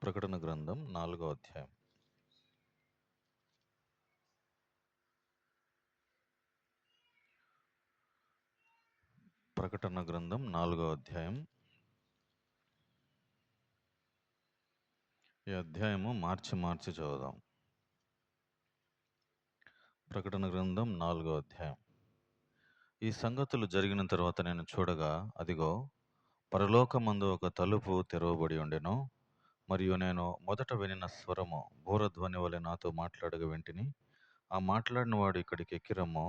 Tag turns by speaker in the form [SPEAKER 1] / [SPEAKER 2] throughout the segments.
[SPEAKER 1] ప్రకటన గ్రంథం 4వ అధ్యాయం. ప్రకటన గ్రంథం 4వ అధ్యాయం. ఈ అధ్యాయము మార్చి చదువుదాం. ప్రకటన గ్రంథం 4వ అధ్యాయం. ఈ సంగతులు జరిగిన తర్వాత నేను చూడగా, అదిగో, పరలోకమందు ఒక తలుపు తెరవబడి ఉండెను. మరియు నేను మొదట వినిన స్వరము బూరధ్వని వలె నాతో మాట్లాడగా వింటిని. ఆ మాట్లాడిన వాడు, ఇక్కడికి ఎక్కిరమ్ము,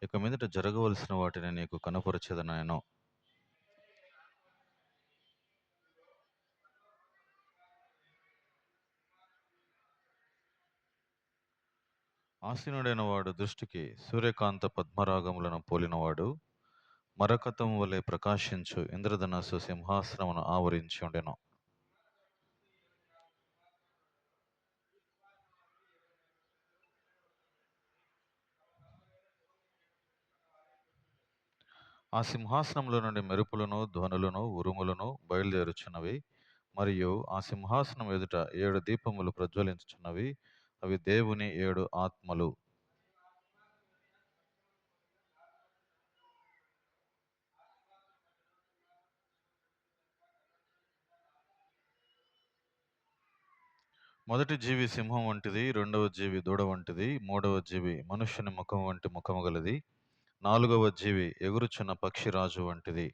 [SPEAKER 1] ఇక మీదట జరగవలసిన వాటిని నీకు కనపరచెదనెను. ఆసీనుడైన వాడు దృష్టికి సూర్యకాంత పద్మరాగములను పోలినవాడు, మరకతం వలె ప్రకాశించు ఇంద్రధనస్సు సింహాసనమును ఆవరించి ఉండెను. ఆ సింహాసనంలో నుండి మెరుపులను, ధ్వనులను, ఉరుములను బయలుదేరుచున్నవి. మరియు ఆ సింహాసనం ఎదుట 7 దీపములు ప్రజ్వలించుచున్నవి. అవి దేవుని 7 ఆత్మలు. మొదటి జీవి సింహం వంటిది, రెండవ జీవి దూడ వంటిది, మూడవ జీవి మనుష్యుని ముఖం వంటి ముఖము గలది, నాలుగవ జీవి ఎగురుచున్న పక్షిరాజు వంటిది.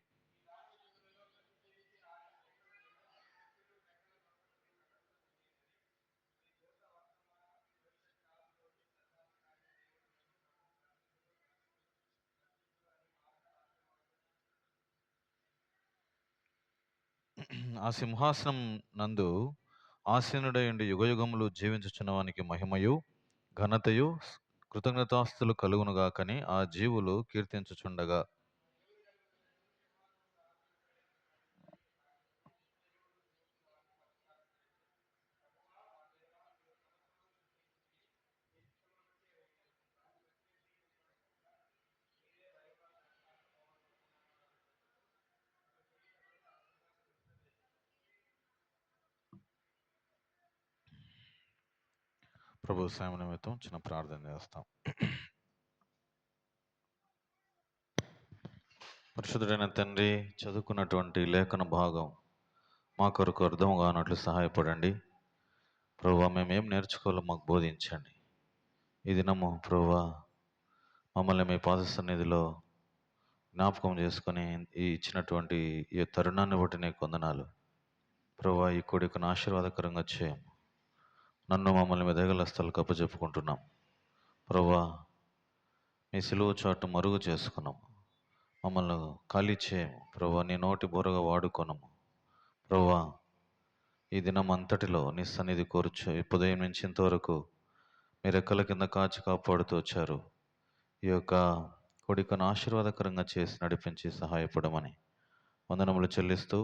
[SPEAKER 1] ఆ సింహాసనం నందు ఆసీనుడైండి యుగయుగములు జీవించుచున్నవానికి మహిమయు ఘనతయు కృతజ్ఞతాస్తులు కలుగునుగాకని ఆ జీవులు కీర్తించుచుండగా, ప్రభు సాయం నిమిత్తం చిన్న ప్రార్థన చేస్తాం. పరిశుద్ధుడైన తండ్రి, చదువుకున్నటువంటి లేఖన భాగం మా కొరకు అర్థం కానట్లు సహాయపడండి. ప్రభువా, మేమేం నేర్చుకోవాలో మాకు బోధించండి. ఈ దినము ప్రభువా మమ్మల్ని మీ పాద సన్నిధిలో జ్ఞాపకం చేసుకొని ఈ ఇచ్చినటువంటి ఈ తరుణాన్ని బట్టి నీకు వందనాలు. ప్రభువా, ఈ కొడుకును ఆశీర్వాదకరంగా చేయము. నన్ను మమ్మల్ని మీ దయగల స్థలకు అప్పచెప్పుకుంటున్నాం. ప్రభువా, మీ సిలువ చాటు మరుగు చేసుకున్నాము. మమ్మల్ని ఖాళీ చేయము. ప్రభువా, నీ నోటి బోరగా వాడుకొనము. ప్రభువా, ఈ దినం అంతటిలో నీ సన్నిధి కోరుచు ఉదయం నుంచి ఇంతవరకు మీ రెక్కల కింద కాచి కాపాడుతూ వచ్చారు. ఈ యొక్క కొడుకును ఆశీర్వాదకరంగా చేసి నడిపించి సహాయపడమని వందనములు చెల్లిస్తూ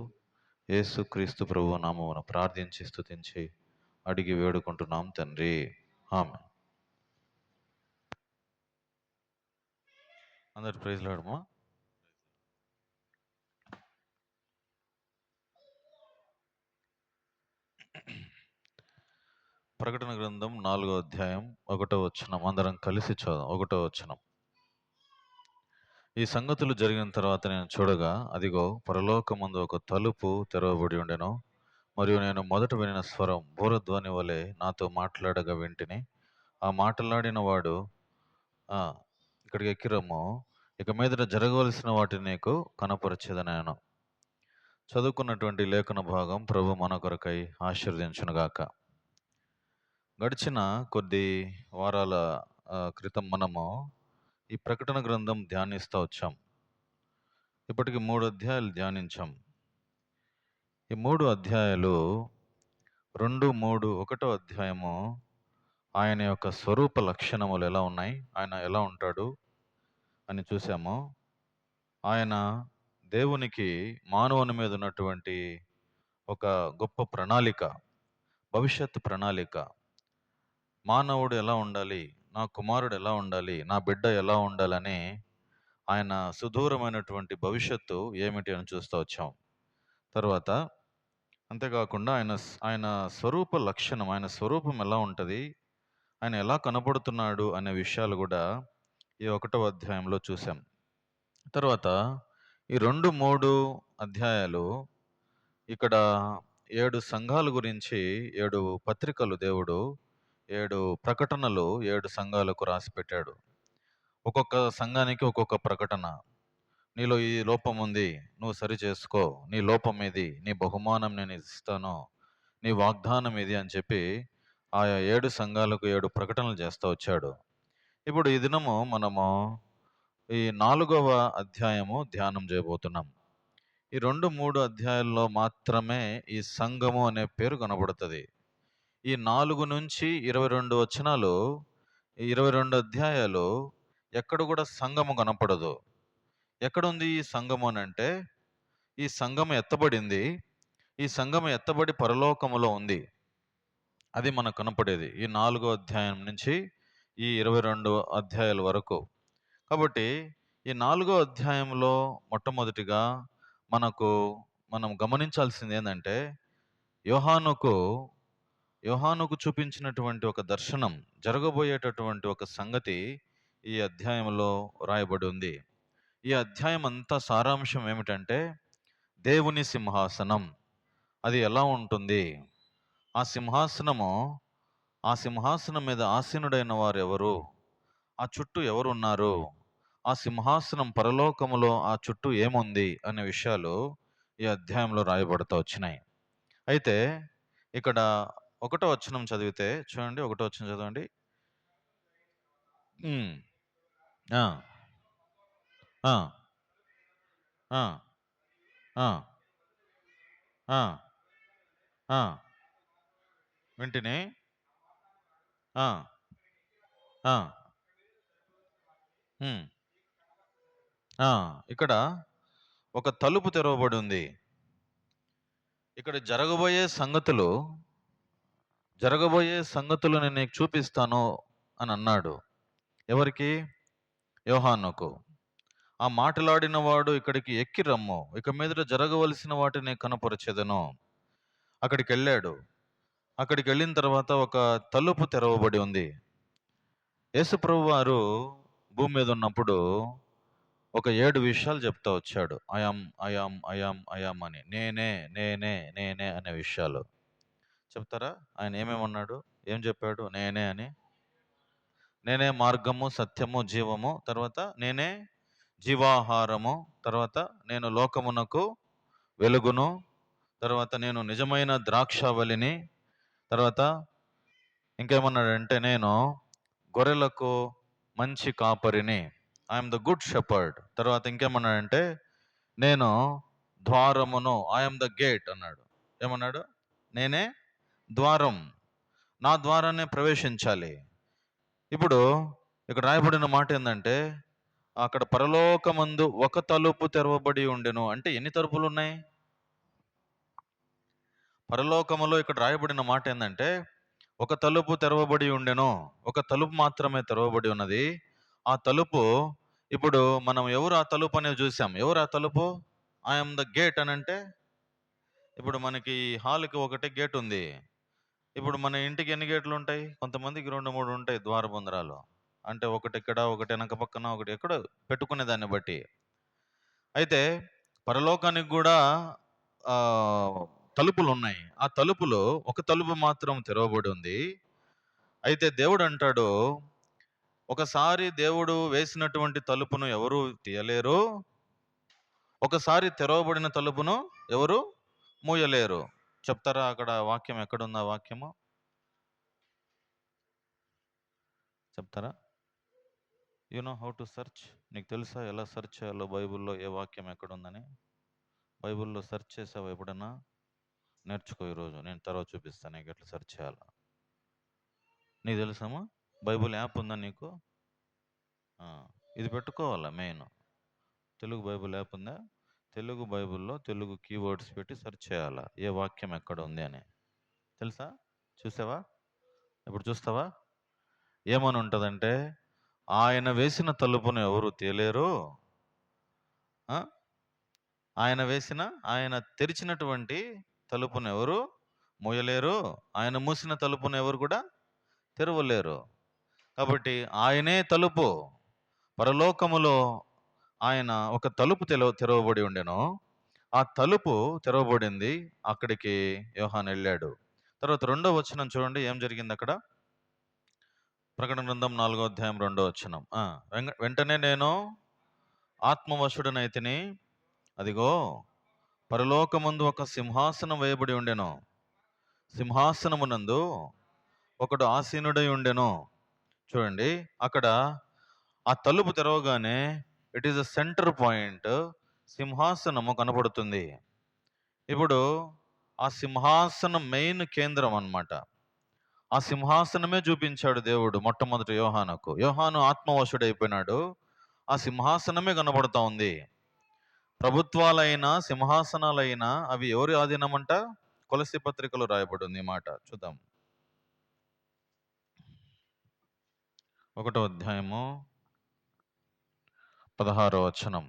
[SPEAKER 1] యేసుక్రీస్తు ప్రభువు నామమున ప్రార్థించి స్తుతించి అడిగి వేడుకుంటున్నాం తండ్రి, ఆమెన్. అందరు ప్రైజ్ లార్డ్. ప్రకటన గ్రంథం 4వ అధ్యాయం 1వ వచనం అందరం కలిసి చదువు. 1వ వచనం. ఈ సంగతులు జరిగిన తర్వాత నేను చూడగా, అదిగో, పరలోకమందు ఒక తలుపు తెరవబడి ఉండెను. మరియు నేను మొదట వినిన స్వరం బూరధ్వని వలె నాతో మాట్లాడగా వింటిని. ఆ మాట్లాడిన వాడు, ఇక్కడికి ఎక్కిరమ్ము, ఇక మీదట జరగవలసిన వాటిని నీకు కనపరచేదనెను. చదువుకున్నటువంటి లేఖన భాగం ప్రభు మన కొరకై ఆశీర్వదించునుగాక. గడిచిన కొద్ది వారాల క్రితం మనము ఈ ప్రకటన గ్రంథం ధ్యానిస్తూ వచ్చాం. ఇప్పటికి 3 అధ్యాయాలు ధ్యానించాం. ఈ 3 అధ్యాయాలు 2, 3, 1వ అధ్యాయము ఆయన యొక్క స్వరూప లక్షణములు ఎలా ఉన్నాయి, ఆయన ఎలా ఉంటాడు అని చూసాము. ఆయన దేవునికి మానవుని మీద ఉన్నటువంటి ఒక గొప్ప ప్రణాళిక, భవిష్యత్తు ప్రణాళిక. మానవుడు ఎలా ఉండాలి, నా కుమారుడు ఎలా ఉండాలి, నా బిడ్డ ఎలా ఉండాలని ఆయన సుదూరమైనటువంటి భవిష్యత్తు ఏమిటి అని చూస్తూ వచ్చాం. తర్వాత అంతేకాకుండా ఆయన స్వరూప లక్షణం, ఆయన స్వరూపం ఎలా ఉంటది? ఆయన ఎలా కనపడుతున్నాడు అనే విషయాలు గూడా ఈ 1వ అధ్యాయంలో చూసాం. తర్వాత ఈ 2, 3 అధ్యాయాలు ఇక్కడ 7 సంఘాల గురించి 7 పత్రికలు దేవుడు 7 ప్రకటనలు 7 సంఘాలకు రాసిపెట్టాడు. ఒక్కొక్క సంఘానికి ఒక్కొక్క ప్రకటన. నీలో ఈ లోపం ఉంది, నువ్వు సరి చేసుకో. నీ లోపం ఇది, నీ బహుమానం నేను ఇస్తాను, నీ వాగ్దానం ఇది అని చెప్పి ఆయా 7 సంఘాలకు 7 ప్రకటనలు చేస్తా వచ్చాడు. ఇప్పుడు ఈ దినము మనము ఈ 4వ అధ్యాయము ధ్యానం చేయబోతున్నాం. ఈ 2, 3 అధ్యాయాల్లో మాత్రమే ఈ సంఘము అనే పేరు కనబడుతుంది. ఈ 4 నుంచి 22 వచనాలు, ఈ 22 అధ్యాయాలు ఎక్కడ కూడా సంఘము కనపడదు. ఎక్కడుంది ఈ సంఘము అని అంటే, ఈ సంఘము ఎత్తబడింది. ఈ సంఘము ఎత్తబడి పరలోకములో ఉంది. అది మనకు కనపడేది ఈ 4వ అధ్యాయం నుంచి ఈ 22 అధ్యాయాల వరకు. కాబట్టి ఈ 4వ అధ్యాయంలో మొట్టమొదటిగా మనం గమనించాల్సింది ఏంటంటే, యోహానుకు చూపించినటువంటి ఒక దర్శనం, జరగబోయేటటువంటి ఒక సంగతి ఈ అధ్యాయంలో రాయబడి ఉంది. ఈ అధ్యాయం అంతా సారాంశం ఏమిటంటే, దేవుని సింహాసనం అది ఎలా ఉంటుంది? ఆ సింహాసనం మీద ఆసీనుడైన వారు ఎవరు? ఆ చుట్టూ ఎవరున్నారు? ఆ సింహాసనం పరలోకములో ఆ చుట్టూ ఏముంది అనే విషయాలు ఈ అధ్యాయంలో రాయబడుతూ వచ్చినాయి. అయితే ఇక్కడ 1వ వచనం చదివితే చూడండి, 1వ వచనం చదవండి. ఆ, ఆ, ఆ, ఆ, ఆ, ఆ, వింటిని. ఆ, ఆ, ఇక్కడ ఒక తలుపు తెరవబడి ఉంది. ఇక్కడ జరగబోయే సంగతులు నేను నీకు చూపిస్తాను అని అన్నాడు. ఎవరికి? యోహానుకు. ఆ మాటలాడిన వాడు ఇక్కడికి ఎక్కి రమ్ము, ఇక మీదట జరగవలసిన వాటిని కనపరచెదను. అక్కడికి వెళ్ళాడు. అక్కడికి వెళ్ళిన తర్వాత ఒక తలుపు తెరవబడి ఉంది. యేసుప్రభు వారు భూమి మీద ఉన్నప్పుడు ఒక 7 విషయాలు చెప్తా వచ్చాడు. ఐయామ్ అని. నేనే అనే విషయాలు చెప్తారా? ఆయన ఏమేమన్నాడు? ఏం చెప్పాడు? నేనే అని. నేనే మార్గము, సత్యము, జీవము. తర్వాత నేనే జీవాహారము. తర్వాత నేను లోకమునకు వెలుగును. తర్వాత నేను నిజమైన ద్రాక్షావళిని. తర్వాత ఇంకేమన్నాడంటే, నేను గొర్రెలకు మంచి కాపరిని. I'm the good shepherd. తర్వాత ఇంకేమన్నాడంటే, నేను ద్వారమును. ఐఎమ్ ద గేట్ అన్నాడు. ఏమన్నాడు? నేనే ద్వారం, నా ద్వారానే ప్రవేశించాలి. ఇప్పుడు ఇక్కడ రాయబడిన మాట ఏంటంటే, అక్కడ పరలోకమందు ఒక తలుపు తెరవబడి ఉండెను. అంటే ఎన్ని తలుపులు ఉన్నాయి? పరలోకములో ఇక్కడ రాయబడిన మాట ఏంటంటే, ఒక తలుపు తెరవబడి ఉండెను. ఒక తలుపు మాత్రమే తెరవబడి ఉన్నది. ఆ తలుపు, ఇప్పుడు మనం ఎవరు ఆ తలుపు అనేది చూసాం. ఎవరు ఆ తలుపు? ఐఎమ్ ద గేట్ అని అంటే, ఇప్పుడు మనకి హాల్కి ఒకటే గేట్ ఉంది. ఇప్పుడు మన ఇంటికి ఎన్ని గేట్లు ఉంటాయి? కొంతమందికి 2, 3 ఉంటాయి ద్వారబంధరాలు. అంటే ఒకటి ఇక్కడ, ఒకటి వెనక పక్కన, ఒకటి ఎక్కడ పెట్టుకునే దాన్ని బట్టి. అయితే పరలోకానికి కూడా తలుపులు ఉన్నాయి. ఆ తలుపులో ఒక తలుపు మాత్రం తెరవబడి ఉంది. అయితే దేవుడు అంటాడు, ఒకసారి దేవుడు వేసినటువంటి తలుపును ఎవరు తీయలేరు, ఒకసారి తెరవబడిన తలుపును ఎవరు మూయలేరు. చెప్తారా అక్కడ వాక్యం ఎక్కడుంది? ఆ వాక్యము చెప్తారా? You know how to search? నీకు తెలుసా ఎలా సెర్చ్ చేయాలో బైబిల్లో? ఏ వాక్యం ఎక్కడుందని బైబిల్లో సెర్చ్ చేసావా ఎప్పుడన్నా? నేర్చుకో. ఈరోజు నేను తర్వాత చూపిస్తాను నీకు ఎట్లా సెర్చ్ చేయాలా. నీకు తెలుసామా? బైబిల్ యాప్ ఉందా నీకు? ఇది పెట్టుకోవాలా మెయిన్. తెలుగు బైబిల్ యాప్ ఉందా? తెలుగు బైబిల్లో తెలుగు కీవర్డ్స్ పెట్టి సెర్చ్ చేయాలా, ఏ వాక్యం ఎక్కడ ఉంది అని. తెలుసా? చూసావా? ఇప్పుడు చూస్తావా? ఏమని ఉంటుందంటే, ఆయన వేసిన తలుపును ఎవరు తీయలేరు, ఆయన తెరిచినటువంటి తలుపును ఎవరు మూయలేరు, ఆయన మూసిన తలుపును ఎవరు కూడా తెరవలేరు. కాబట్టి ఆయనే తలుపు. పరలోకములో ఆయన ఒక తలుపు తెరవబడి ఉండెను. ఆ తలుపు తెరవబడింది. అక్కడికి యోహాను వెళ్ళాడు. తర్వాత 2వ వచనం చూడండి, ఏం జరిగింది అక్కడ. ప్రకటన గ్రంథం 4వ అధ్యాయం 2వ వచనం. వెంటనే నేను ఆత్మవశుడనైతిని, అదిగో పరలోకమందు ఒక సింహాసనం వేయబడి ఉండెను, సింహాసనమునందు ఒకడు ఆసీనుడై ఉండెను. చూడండి, అక్కడ ఆ తలుపు తెరవగానే it is a centre point, సింహాసనము కనబడుతుంది. ఇప్పుడు ఆ సింహాసనం మెయిన్ కేంద్రం అన్నమాట. ఆ సింహాసనమే చూపించాడు దేవుడు మొట్టమొదటి యోహానుకు. యోహాను ఆత్మవశుడైపోయినాడు, ఆ సింహాసనమే కనబడతా ఉంది. ప్రభుత్వాలైనా సింహాసనాలైనా అవి ఎవరి ఆధీనమంట? కొలస్సీ పత్రికలో రాయబడి ఉంది ఈ మాట. చూద్దాం. 1వ అధ్యాయము 16వ వచనం.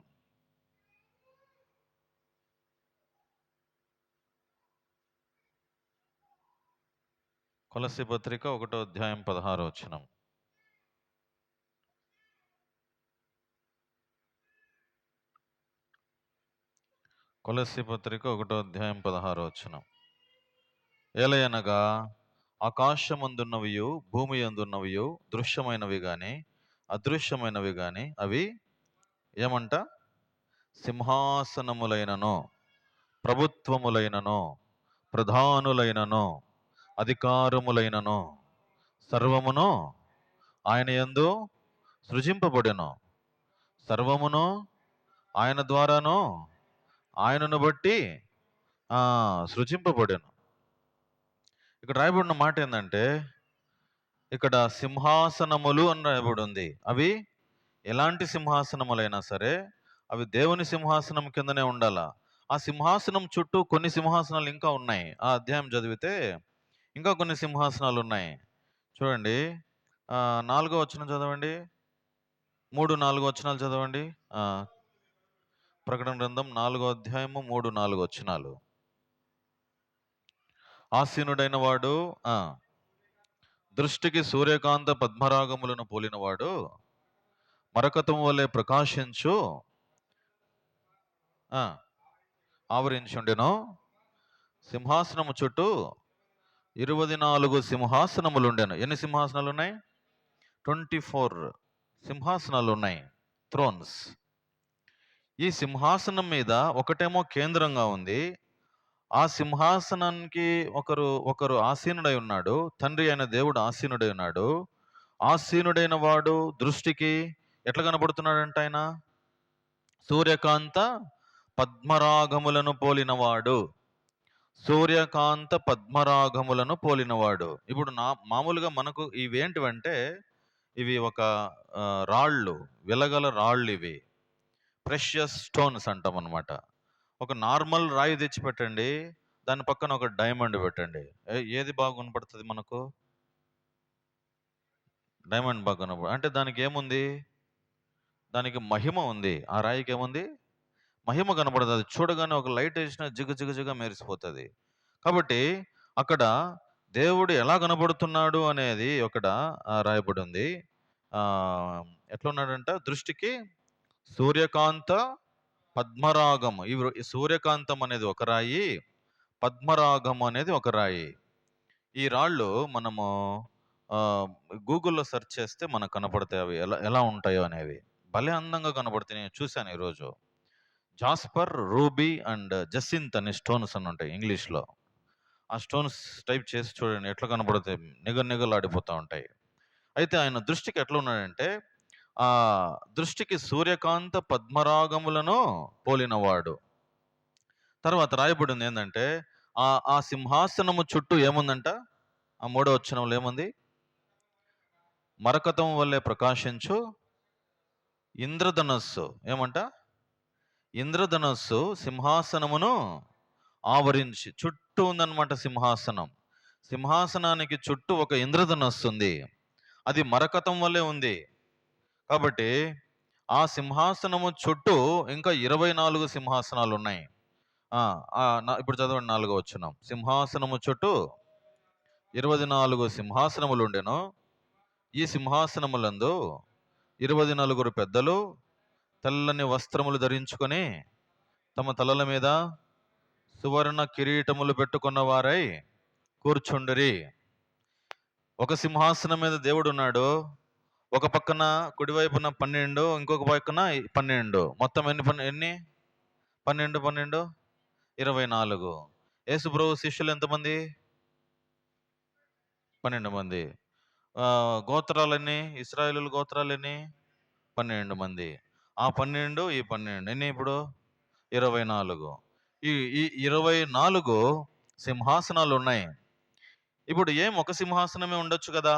[SPEAKER 1] కొలస్సీ పత్రిక 1వ అధ్యాయం 16వ వచనం. కొలస్సీ పత్రిక 1వ అధ్యాయం 16వ వచనం. ఏలయనగా ఆకాశమందున్నవియు భూమి యందున్నవియు దృశ్యమైనవి గాని అదృశ్యమైనవి గాని అవి ఏమంట? సింహాసనములైనను ప్రభుత్వములైనను ప్రధానులైనను అధికారములైనను సర్వమును ఆయన యందు సృజింపబడెను. సర్వమును ఆయన ద్వారాను ఆయనను బట్టి సృజింపబడెను. ఇక్కడ రాయబడిన మాట ఏంటంటే, ఇక్కడ సింహాసనములు అని రాయబడి ఉంది. అవి ఎలాంటి సింహాసనములైనా సరే అవి దేవుని సింహాసనం కిందనే ఉండాల. ఆ సింహాసనం చుట్టూ కొన్ని సింహాసనాలు ఇంకా ఉన్నాయి. ఆ అధ్యాయం చదివితే ఇంకా కొన్ని సింహాసనాలు ఉన్నాయి. చూడండి, 4వ వచనం చదవండి, 3-4 వచనాలు చదవండి. ప్రకటన గ్రంథం 4వ అధ్యాయము 3-4 వచనాలు. ఆసీనుడైన వాడు దృష్టికి సూర్యకాంత పద్మరాగములను పోలినవాడు మరకతము వలె ప్రకాశించు ఆవరించుండెను. సింహాసనము చుట్టూ 24 సింహాసనములు ఉండెను. ఎన్ని సింహాసనాలు ఉన్నాయి? 24 సింహాసనాలు ఉన్నాయి, థ్రోన్స్. ఈ సింహాసనం మీద ఒకటేమో కేంద్రంగా ఉంది. ఆ సింహాసనానికి ఒకరు ఆసీనుడై ఉన్నాడు. తండ్రి అయిన దేవుడు ఆసీనుడై ఉన్నాడు. ఆసీనుడైన వాడు దృష్టికి ఎట్లా కనబడుతున్నాడంట? ఆయన సూర్యకాంత పద్మరాగములను పోలినవాడు. సూర్యకాంత పద్మరాగములను పోలినవాడు. ఇప్పుడు మామూలుగా మనకు ఇవేంటివంటే, ఇవి ఒక రాళ్ళు, వెలగల రాళ్ళు. ఇవి ప్రెషియస్ స్టోన్స్ అంటాం అనమాట. ఒక నార్మల్ రాయి తెచ్చి పెట్టండి, దాని పక్కన ఒక డైమండ్ పెట్టండి, ఏది బాగా కనపడుతుంది మనకు? డైమండ్ బాగా కనపడు. అంటే దానికి ఏముంది? దానికి మహిమ ఉంది. ఆ రాయికి ఏముంది? మహిమ కనపడుతుంది. చూడగానే ఒక లైట్ వేసినా జిగ మెరిసిపోతుంది. కాబట్టి అక్కడ దేవుడు ఎలా కనబడుతున్నాడు అనేది ఒకట రాయబడి ఉంది. ఎట్లున్నాడంట? దృష్టికి సూర్యకాంత పద్మరాగం. ఈ సూర్యకాంతం అనేది ఒక రాయి, పద్మరాగం అనేది ఒక రాయి. ఈ రాళ్ళు మనము గూగుల్లో సెర్చ్ చేస్తే మనకు కనపడతాయి. అవి ఎలా ఉంటాయో అనేవి భలే అందంగా కనపడతాయి. నేను చూశాను ఈరోజు. జాస్పర్, రూబీ అండ్ జసింత్ అనే స్టోన్స్ అని ఉంటాయి ఇంగ్లీష్లో. ఆ స్టోన్స్ టైప్ చేసి చూడండి, ఎట్లా కనపడతాయి, నిగలాడిపోతూ ఉంటాయి. అయితే ఆయన దృష్టికి ఎట్లా ఉన్నాడంటే, ఆ దృష్టికి సూర్యకాంత పద్మరాగములను పోలినవాడు. తర్వాత రాయబడింది ఏంటంటే, ఆ సింహాసనము చుట్టూ ఏముందంట? ఆ 3వ వచనంలో ఏముంది? మరకతం వల్లే ప్రకాశించు ఇంద్రధనస్సు. ఏమంట? ఇంద్రధనస్సు సింహాసనమును ఆవరించి చుట్టూ ఉందన్నమాట. సింహాసనానికి చుట్టూ ఒక ఇంద్రధనస్సు ఉంది. అది మరకతం వల్లే ఉంది. కాబట్టి ఆ సింహాసనము చుట్టూ ఇంకా 24 సింహాసనాలు ఉన్నాయి. ఇప్పుడు చదవండి 4వ వచనం. సింహాసనము చుట్టూ 24 సింహాసనములు ఉండెను. ఈ సింహాసనములందు 24 పెద్దలు తెల్లని వస్త్రములు ధరించుకొని తమ తలల మీద సువర్ణ కిరీటములు పెట్టుకున్న వారై కూర్చుండిరి. ఒక సింహాసనం మీద దేవుడు ఉన్నాడు. ఒక పక్కన కుడివైపున 12, ఇంకొక పక్కన 12. మొత్తం ఎన్ని 12 12 24. యేసు ప్రభు శిష్యులు ఎంతమంది? 12 మంది. గోత్రాలన్నీ, ఇశ్రాయేలు గోత్రాలన్నీ 12 మంది. ఆ 12 ఈ 12 ఎన్ని ఇప్పుడు 24. ఈ 24 సింహాసనాలు ఉన్నాయి. ఇప్పుడు ఒక సింహాసనమే ఉండొచ్చు కదా?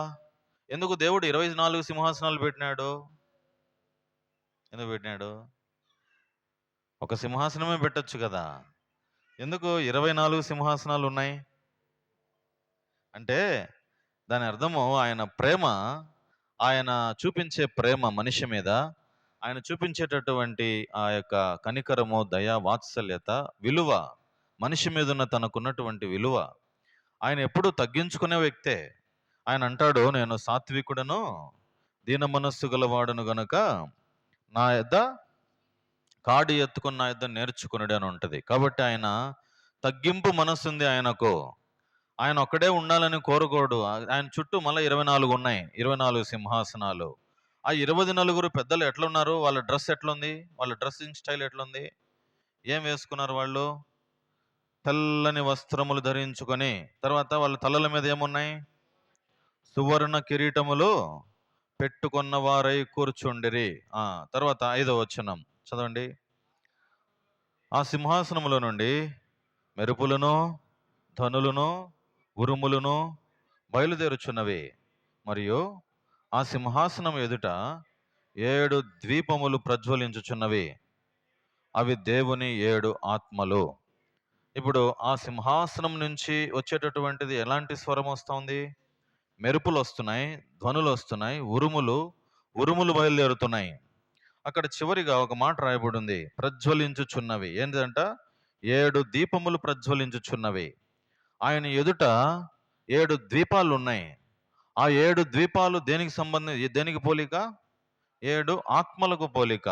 [SPEAKER 1] ఎందుకు దేవుడు 24 సింహాసనాలు పెట్టినాడు? ఎందుకు పెట్టినాడు? ఒక సింహాసనమే పెట్టొచ్చు కదా? ఎందుకు 24 సింహాసనాలు ఉన్నాయి అంటే దాని అర్థము ఆయన ప్రేమ, ఆయన చూపించే ప్రేమ మనిషి మీద, ఆయన చూపించేటటువంటి ఆ యొక్క కనికరము, దయ, వాత్సల్యత, విలువ, మనిషి మీద ఉన్న తనకున్నటువంటి విలువ. ఆయన ఎప్పుడూ తగ్గించుకునే వ్యక్తే. ఆయన అంటాడు, నేను సాత్వికుడను దీన మనస్సు గలవాడును గనుక నా యొద్ద కాడి ఎత్తుకుని నా యొద్ద నేర్చుకున్నాడు అని ఉంటుంది. కాబట్టి ఆయన తగ్గింపు మనస్సు ఉంది ఆయనకు. ఆయన ఒక్కడే ఉండాలని కోరుకోడు. ఆయన చుట్టూ మళ్ళీ 24 ఉన్నాయి, 24 సింహాసనాలు. ఆ 24 పెద్దలు ఎట్లున్నారు? వాళ్ళ డ్రెస్ ఎట్లుంది? వాళ్ళ డ్రెస్సింగ్ స్టైల్ ఎట్లుంది? ఏం వేసుకున్నారు వాళ్ళు? తెల్లని వస్త్రములు ధరించుకొని, తర్వాత వాళ్ళ తలల మీద ఏమున్నాయి? సువర్ణ కిరీటములు పెట్టుకున్న వారై కూర్చుండిరి. తర్వాత 5వ వచనం చదవండి. ఆ సింహాసనములో నుండి మెరుపులను, ధనులను, ఉరుములను బయలుదేరుచున్నవి. మరియు ఆ సింహాసనం ఎదుట 7 ద్వీపములు ప్రజ్వలించుచున్నవి. అవి దేవుని 7 ఆత్మలు. ఇప్పుడు ఆ సింహాసనం నుంచి వచ్చేటటువంటిది ఎలాంటి స్వరం వస్తుంది? మెరుపులు వస్తున్నాయి, ధ్వనులు వస్తున్నాయి, ఉరుములు బయలుదేరుతున్నాయి. అక్కడ చివరిగా ఒక మాట రాయబడింది, ప్రజ్వలించుచున్నవి. ఏంటంట? 7 దీపములు ప్రజ్వలించుచున్నవి. ఆయన ఎదుట 7 ద్వీపాలు ఉన్నాయి. ఆ 7 ద్వీపాలు దేనికి పోలిక? 7 ఆత్మలకు పోలిక.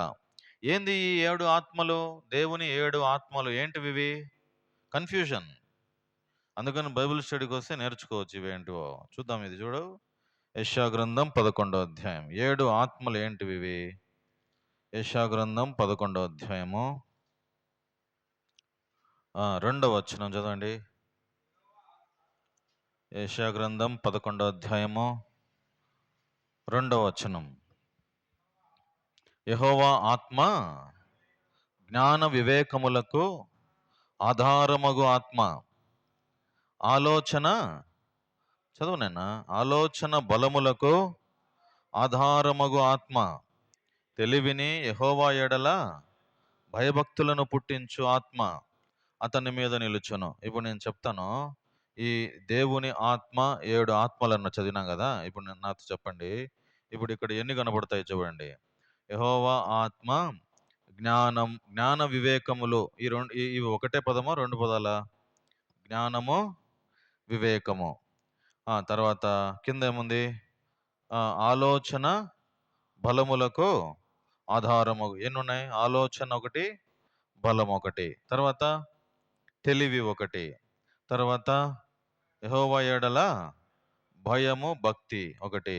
[SPEAKER 1] ఏంది ఈ 7 ఆత్మలు? దేవుని 7 ఆత్మలు. ఏంటివి ఇవి? కన్ఫ్యూజన్. అందుకని బైబిల్ స్టడీకి వస్తే నేర్చుకోవచ్చు ఇవేంటివో. చూద్దాం. ఇది చూడు, యెషయా గ్రంథం 11వ అధ్యాయం. 7 ఆత్మలు ఏంటివి ఇవి? యెషయా గ్రంథం 11వ అధ్యాయము 2వ వచనం చదవండి. యెషయా గ్రంథం 11వ అధ్యాయము 2వ వచనం. యెహోవా ఆత్మ జ్ఞాన వివేకములకు ఆధారమగు ఆత్మ, ఆలోచన ఆలోచన బలములకు ఆధారమగు ఆత్మ, తెలివిని యెహోవా ఎడల భయభక్తులను పుట్టించు ఆత్మ అతని మీద నిలుచును. ఇప్పుడు నేను చెప్తాను. ఈ దేవుని ఆత్మ 7 ఆత్మలను చదివినాం కదా. ఇప్పుడు నాతో చెప్పండి. ఇప్పుడు ఇక్కడ ఎన్ని కనబడతాయి చూడండి. యెహోవా ఆత్మ, జ్ఞాన వివేకములు. ఇవి ఒకటే పదమా 2 పదాలా? జ్ఞానము, వివేకము. తర్వాత కింద ఏముంది? ఆలోచన బలములకు ఆధారము. ఎన్ని ఉన్నాయి? ఆలోచన ఒకటి, బలం ఒకటి, తర్వాత తెలివి ఒకటి, తర్వాత యెహోవా ఎడల భయము, భక్తి ఒకటి,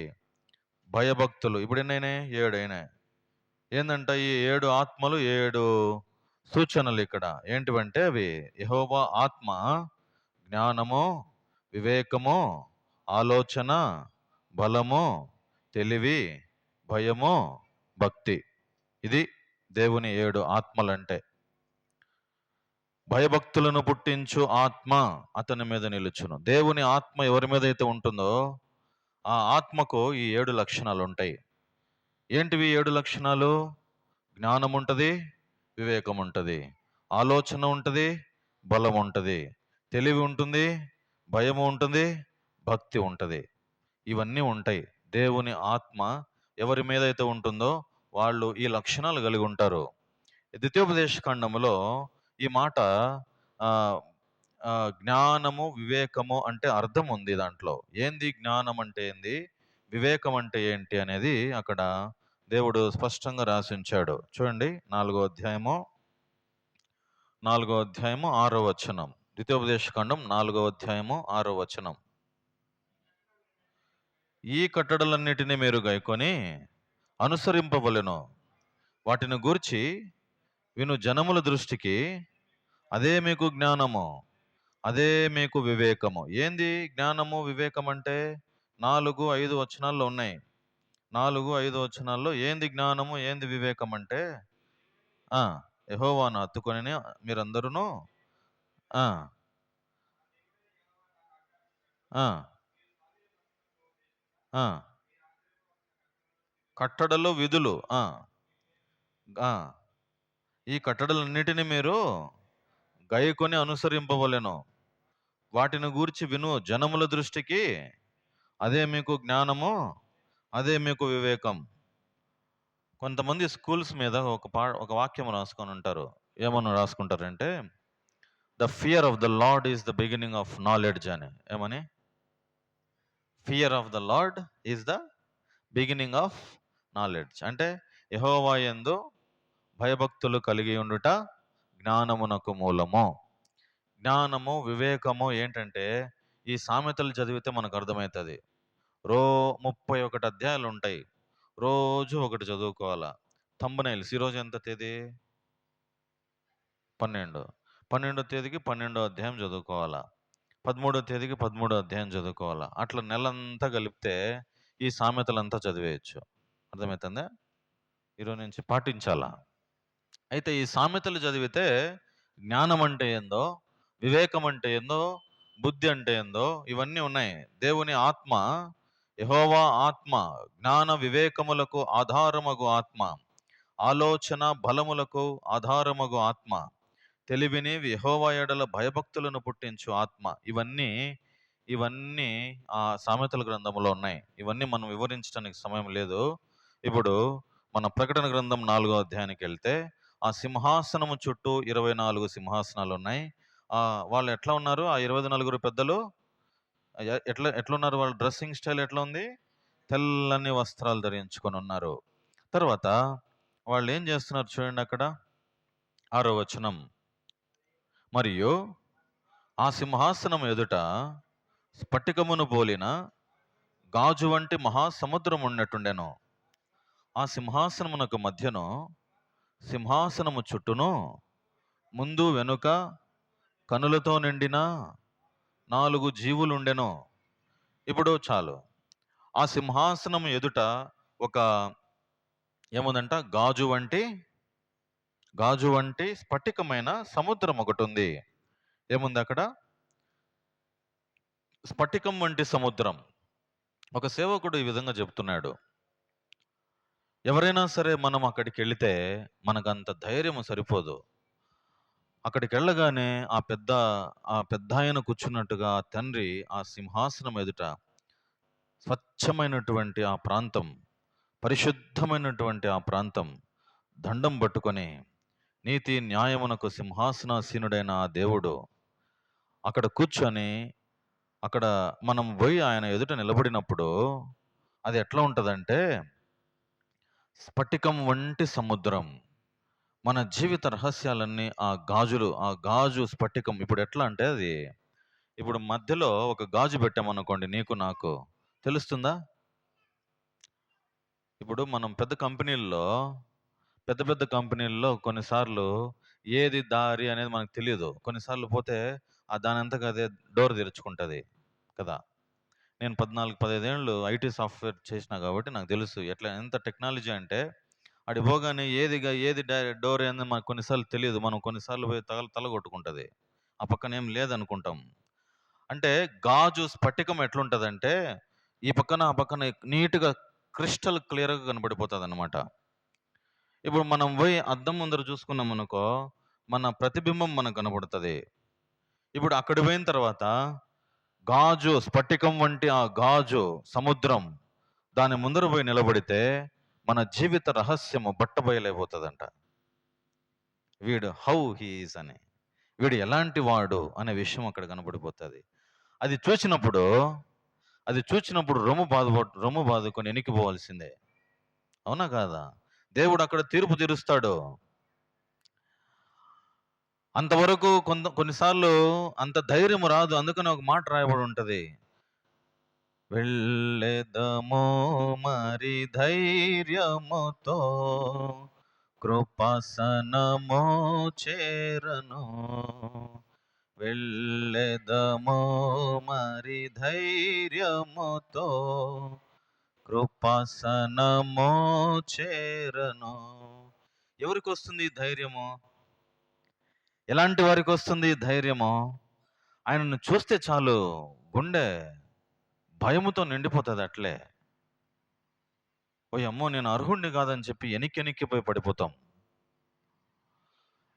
[SPEAKER 1] భయభక్తులు. ఇప్పుడు ఎన్నైనాయి? 7 అయినాయి. ఏందంట? ఈ 7 ఆత్మలు 7 సూచనలు ఇక్కడ. ఏంటివంటే అవి యెహోవా ఆత్మ జ్ఞానము, వివేకము, ఆలోచన, బలము, తెలివి, భయము, భక్తి. ఇది దేవుని 7 ఆత్మలంటే. భయభక్తులను పుట్టించు ఆత్మ అతని మీద నిలుచును. దేవుని ఆత్మ ఎవరి మీద అయితే ఉంటుందో ఆ ఆత్మకు ఈ 7 లక్షణాలు ఉంటాయి. ఏంటివి 7 లక్షణాలు? జ్ఞానం ఉంటుంది, వివేకం ఉంటుంది, ఆలోచన ఉంటుంది, బలం ఉంటుంది, తెలివి ఉంటుంది, భయము ఉంటుంది, భక్తి ఉంటుంది. ఇవన్నీ ఉంటాయి. దేవుని ఆత్మ ఎవరి మీద అయితే ఉంటుందో వాళ్ళు ఈ లక్షణాలు కలిగి ఉంటారు. ద్వితీయోపదేశ ఖండములో ఈ మాట ఆ, జ్ఞానము వివేకము అంటే అర్థం ఉంది దాంట్లో. ఏంది జ్ఞానం అంటే ఏంది, వివేకం అంటే ఏంటి అనేది అక్కడ దేవుడు స్పష్టంగా రాసి ఉంచాడు. చూడండి, 4వ అధ్యాయము 6వ వచనం. ద్వితీయోపదేశకాండం 4వ అధ్యాయము 6వ వచనం. ఈ కట్టడలన్నిటినీ మీరు గైకొని అనుసరింపవలెను, వాటిని గూర్చి విను జనముల దృష్టికి అదే మీకు జ్ఞానము, అదే మీకు వివేకము. ఏంది జ్ఞానము వివేకం అంటే? 4-5 వచనాల్లో ఉన్నాయి. 4-5 వచనాల్లో ఏంది జ్ఞానము, ఏంది వివేకం అంటే, ఆ యెహోవాను హత్తుకొని మీరందరూను, ఆ ఆ ఆ కట్టడలు విధులు, ఆ ఈ కట్టడలన్నిటిని మీరు గైకొని అనుసరింపవలెను, వాటిని గూర్చి విను జనముల దృష్టికి అదే మీకు జ్ఞానము, అదే మీకు వివేకం. కొంతమంది స్కూల్స్ మీద ఒక వాక్యం రాసుకొని ఉంటారు. ఏమని రాసుకుంటారంటే, the fear of the lord is the beginning of knowledge అని. ఏమని? Fear of the lord is the beginning of knowledge. అంటే యెహోవా యందు భయభక్తులు కలిగి ఉండుట జ్ఞానమునకు మూలము. జ్ఞానము వివేకము ఏంటంటే, ఈ సామెతలు చదివితే మనకు అర్థమవుతుంది. 31 అధ్యాయాలు ఉంటాయి, రోజు ఒకటి చదువుకోవాలా. థంబ్‌నెయిల్స్. ఈరోజు ఎంత తేదీ? 12. 12వ తేదీకి 12వ అధ్యాయం చదువుకోవాలా. 13వ తేదీకి 13వ అధ్యాయం చదువుకోవాలా. అట్లా నెలంతా కలిపితే ఈ సామెతలంతా చదివేయచ్చు. అర్థమవుతుందా? ఈరోజు నుంచి పాటించాలా. అయితే ఈ సామెతలు చదివితే జ్ఞానం అంటే ఏందో, వివేకం అంటే ఏందో, బుద్ధి అంటే ఏందో ఇవన్నీ ఉన్నాయి. దేవుని ఆత్మ, యెహోవా ఆత్మ జ్ఞాన వివేకములకు ఆధారమగు ఆత్మ, ఆలోచన బలములకు ఆధారమగు ఆత్మ, తెలివిని యెహోవా యెడల భయభక్తులను పుట్టించు ఆత్మ. ఇవన్నీ ఇవన్నీ ఆ సామెతల గ్రంథంలో ఉన్నాయి. ఇవన్నీ మనం వివరించడానికి సమయం లేదు. ఇప్పుడు మన ప్రకటన గ్రంథం 4వ అధ్యాయానికి వెళ్తే, ఆ సింహాసనము చుట్టూ 24 సింహాసనాలు ఉన్నాయి. వాళ్ళు ఎట్లా ఉన్నారు? ఆ 24 పెద్దలు ఎట్లున్నారు? వాళ్ళ డ్రెస్సింగ్ స్టైల్ ఎట్లా ఉంది? తెల్లని వస్త్రాలు ధరించుకొని ఉన్నారు. తర్వాత వాళ్ళు ఏం చేస్తున్నారు చూడండి అక్కడ, 6వ వచనం. మరియు ఆ సింహాసనం ఎదుట స్ఫటికమును పోలిన గాజు వంటి మహాసముద్రం ఉన్నట్టుండెను. ఆ సింహాసనమునకు మధ్యను, సింహాసనము చుట్టూను, ముందు వెనుక కనులతో నిండిన 4 జీవులుండెను. ఇప్పుడు చాలు. ఆ సింహాసనం ఎదుట ఒక ఏముందంట? గాజు వంటి స్ఫటికమైన సముద్రం ఒకటి ఉంది. ఏముంది అక్కడ? స్ఫటికం వంటి సముద్రం. ఒక సేవకుడు ఈ విధంగా చెప్తున్నాడు, ఎవరైనా సరే మనం అక్కడికి వెళితే మనకంత ధైర్యం సరిపోదు. అక్కడికి వెళ్ళగానే ఆ పెద్ద ఆయన కూర్చున్నట్టుగా తండ్రి ఆ సింహాసనం ఎదుట స్వచ్ఛమైనటువంటి ఆ ప్రాంతం, పరిశుద్ధమైనటువంటి ఆ ప్రాంతం, దండం పట్టుకొని నీతి న్యాయమునకు సింహాసనాసీనుడైన ఆ దేవుడు అక్కడ కూర్చొని, అక్కడ మనం పోయి ఆయన ఎదుట నిలబడినప్పుడు అది ఎట్లా ఉంటుందంటే, స్ఫటికం వంటి సముద్రం. మన జీవిత రహస్యాలన్నీ ఆ గాజు స్ఫటికం. ఇప్పుడు ఎట్లా అంటే, అది ఇప్పుడు మధ్యలో ఒక గాజు పెట్టామనుకోండి, నీకు నాకు తెలుస్తుందా? ఇప్పుడు మనం పెద్ద పెద్ద కంపెనీల్లో కొన్నిసార్లు ఏది దారి అనేది మనకు తెలియదు. కొన్నిసార్లు పోతే ఆ దాని అంతకు అదే డోర్ తెరుచుకుంటుంది కదా. నేను 14-15 ఏళ్ళు ఐటీ సాఫ్ట్వేర్ చేసిన కాబట్టి నాకు తెలుసు ఎంత టెక్నాలజీ అంటే, అడి పోగానే ఏది డోర్ ఏంది మనకు కొన్నిసార్లు తెలియదు. మనం కొన్నిసార్లు పోయి తల కొట్టుకుంటుంది. ఆ పక్కన ఏం లేదనుకుంటాం. అంటే గాజు స్ఫటికం ఎట్లుంటదంటే, ఈ పక్కన ఆ పక్కన నీట్గా క్రిస్టల్ క్లియర్గా కనబడిపోతుంది అనమాట. ఇప్పుడు మనం పోయి అద్దం ముందర చూసుకున్నాం అనుకో, మన ప్రతిబింబం మనకు కనబడుతుంది. ఇప్పుడు అక్కడ పోయిన తర్వాత గాజు స్ఫటికం వంటి ఆ గాజు సముద్రం, దాని ముందర పోయి నిలబడితే మన జీవిత రహస్యము బట్టబయలైపోతుందంట. వీడు హౌ హీఈస్ అని. వీడు ఎలాంటి వాడు అనే విషయం అక్కడ కనబడిపోతుంది. అది చూసినప్పుడు రొమ్ము బాదుకొని ఎనికిపోవాల్సిందే. అవునా కాదా? దేవుడు అక్కడ తీర్పు తీరుస్తాడు. అంతవరకు కొన్నిసార్లు అంత ధైర్యం రాదు. అందుకని ఒక మాట రాయబడి ఉంటది, వెళ్ళెదము మరి ధైర్యముతో కృపాసనము చేరను. వెళ్ళెదము మరి ధైర్యముతో కృపాసనము చేరను. ఎవరికి వస్తుంది ఈ ధైర్యము? ఎలాంటి వారికి వస్తుంది ఈ ధైర్యము? ఆయనను చూస్తే చాలు గుండె భయముతో నిండిపోతుంది. అట్లే ఓ అమ్మో నేను అర్హుణ్ణి కాదని చెప్పి ఎనిక్కిపోయి పడిపోతాం.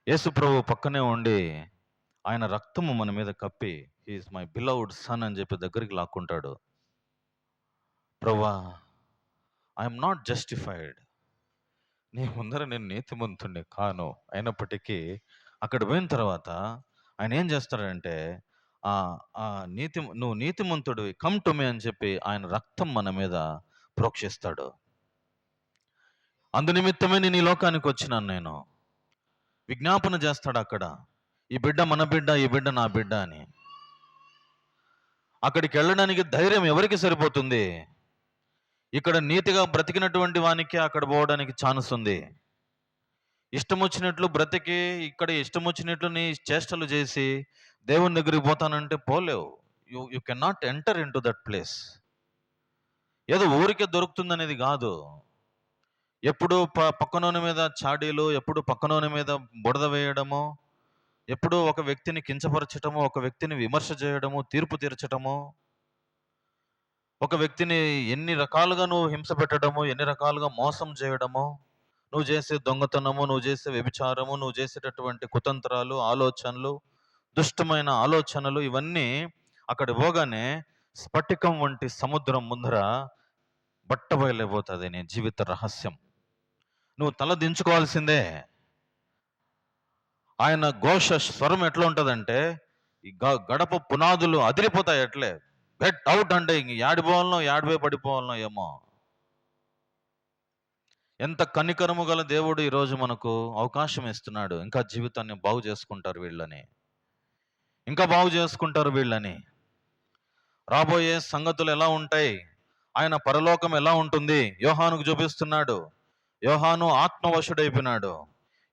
[SPEAKER 1] యేసు ప్రభు పక్కనే ఉండి ఆయన రక్తము మన మీద కప్పి హీఈస్ మై బిలవ్డ్ సన్ అని చెప్పి దగ్గరికి లాక్కుంటాడు. ప్రభువా, ఐఎమ్ నాట్ జస్టిఫైడ్, నీ ముందర నేను నీతిమంతుణ్ణి కాను. అయినప్పటికీ అక్కడ పోయిన తర్వాత ఆయన ఏం చేస్తాడంటే, నువ్వు నీతిమంతుడివి, కమ్ టు మీ అని చెప్పి ఆయన రక్తం మన మీద ప్రోక్షిస్తాడు. అందు నిమిత్తమే నేను ఈ లోకానికి వచ్చినాను. నేను విజ్ఞాపన చేస్తాడు అక్కడ, ఈ బిడ్డ మన బిడ్డ, ఈ బిడ్డ నా బిడ్డ అని. అక్కడికి వెళ్ళడానికి ధైర్యం ఎవరికి సరిపోతుంది? ఇక్కడ నీతిగా బ్రతికినటువంటి వానికి అక్కడ పోవడానికి ఛాన్స్ ఉంది. ఇష్టం వచ్చినట్లు బ్రతికి ఇక్కడ ఇష్టం వచ్చినట్లు నీ చేష్టలు చేసి దేవుని దగ్గరికి పోతానంటే పోలేవు. You can not enter into that place. ఏదో ఊరికే దొరుకుతుందనేది కాదు. ఎప్పుడు పక్కనోని మీద చాడీలు, ఎప్పుడు పక్కనోని మీద బురద వేయడము, ఎప్పుడు ఒక వ్యక్తిని కించపరచటము, ఒక వ్యక్తిని విమర్శ చేయడము, తీర్పు తీర్చటము, ఒక వ్యక్తిని ఎన్ని రకాలుగా నువ్వు హింస పెట్టడము, ఎన్ని రకాలుగా మోసం చేయడము, నువ్వు చేసే దొంగతనము, నువ్వు చేసే వ్యభిచారము, నువ్వు చేసేటటువంటి కుతంత్రాలు, ఆలోచనలు, దుష్టమైన ఆలోచనలు, ఇవన్నీ అక్కడ పోగానే స్ఫటికం వంటి సముద్రం ముందర బట్టబయలైపోతుంది నీ జీవిత రహస్యం. నువ్వు తల దించుకోవాల్సిందే. ఆయన ఘోష స్వరం ఎట్లా ఉంటుందంటే, ఈ గడప పునాదులు అదిరిపోతాయి. అట్లే గెట్ అవుట్ అంటే ఇంక యాడిపోవాలనో యాడిపోయి పడిపోవాలనో ఏమో. ఎంత కనికరము గల దేవుడు ఈరోజు మనకు అవకాశం ఇస్తున్నాడు. ఇంకా జీవితాన్ని బాగు చేసుకుంటారు వీళ్ళని, ఇంకా బాగు చేసుకుంటారు వీళ్ళని. రాబోయే సంగతులు ఎలా ఉంటాయి, ఆయన పరలోకం ఎలా ఉంటుంది యోహానుకు చూపిస్తున్నాడు. యోహాను ఆత్మవశుడైపోయినాడు.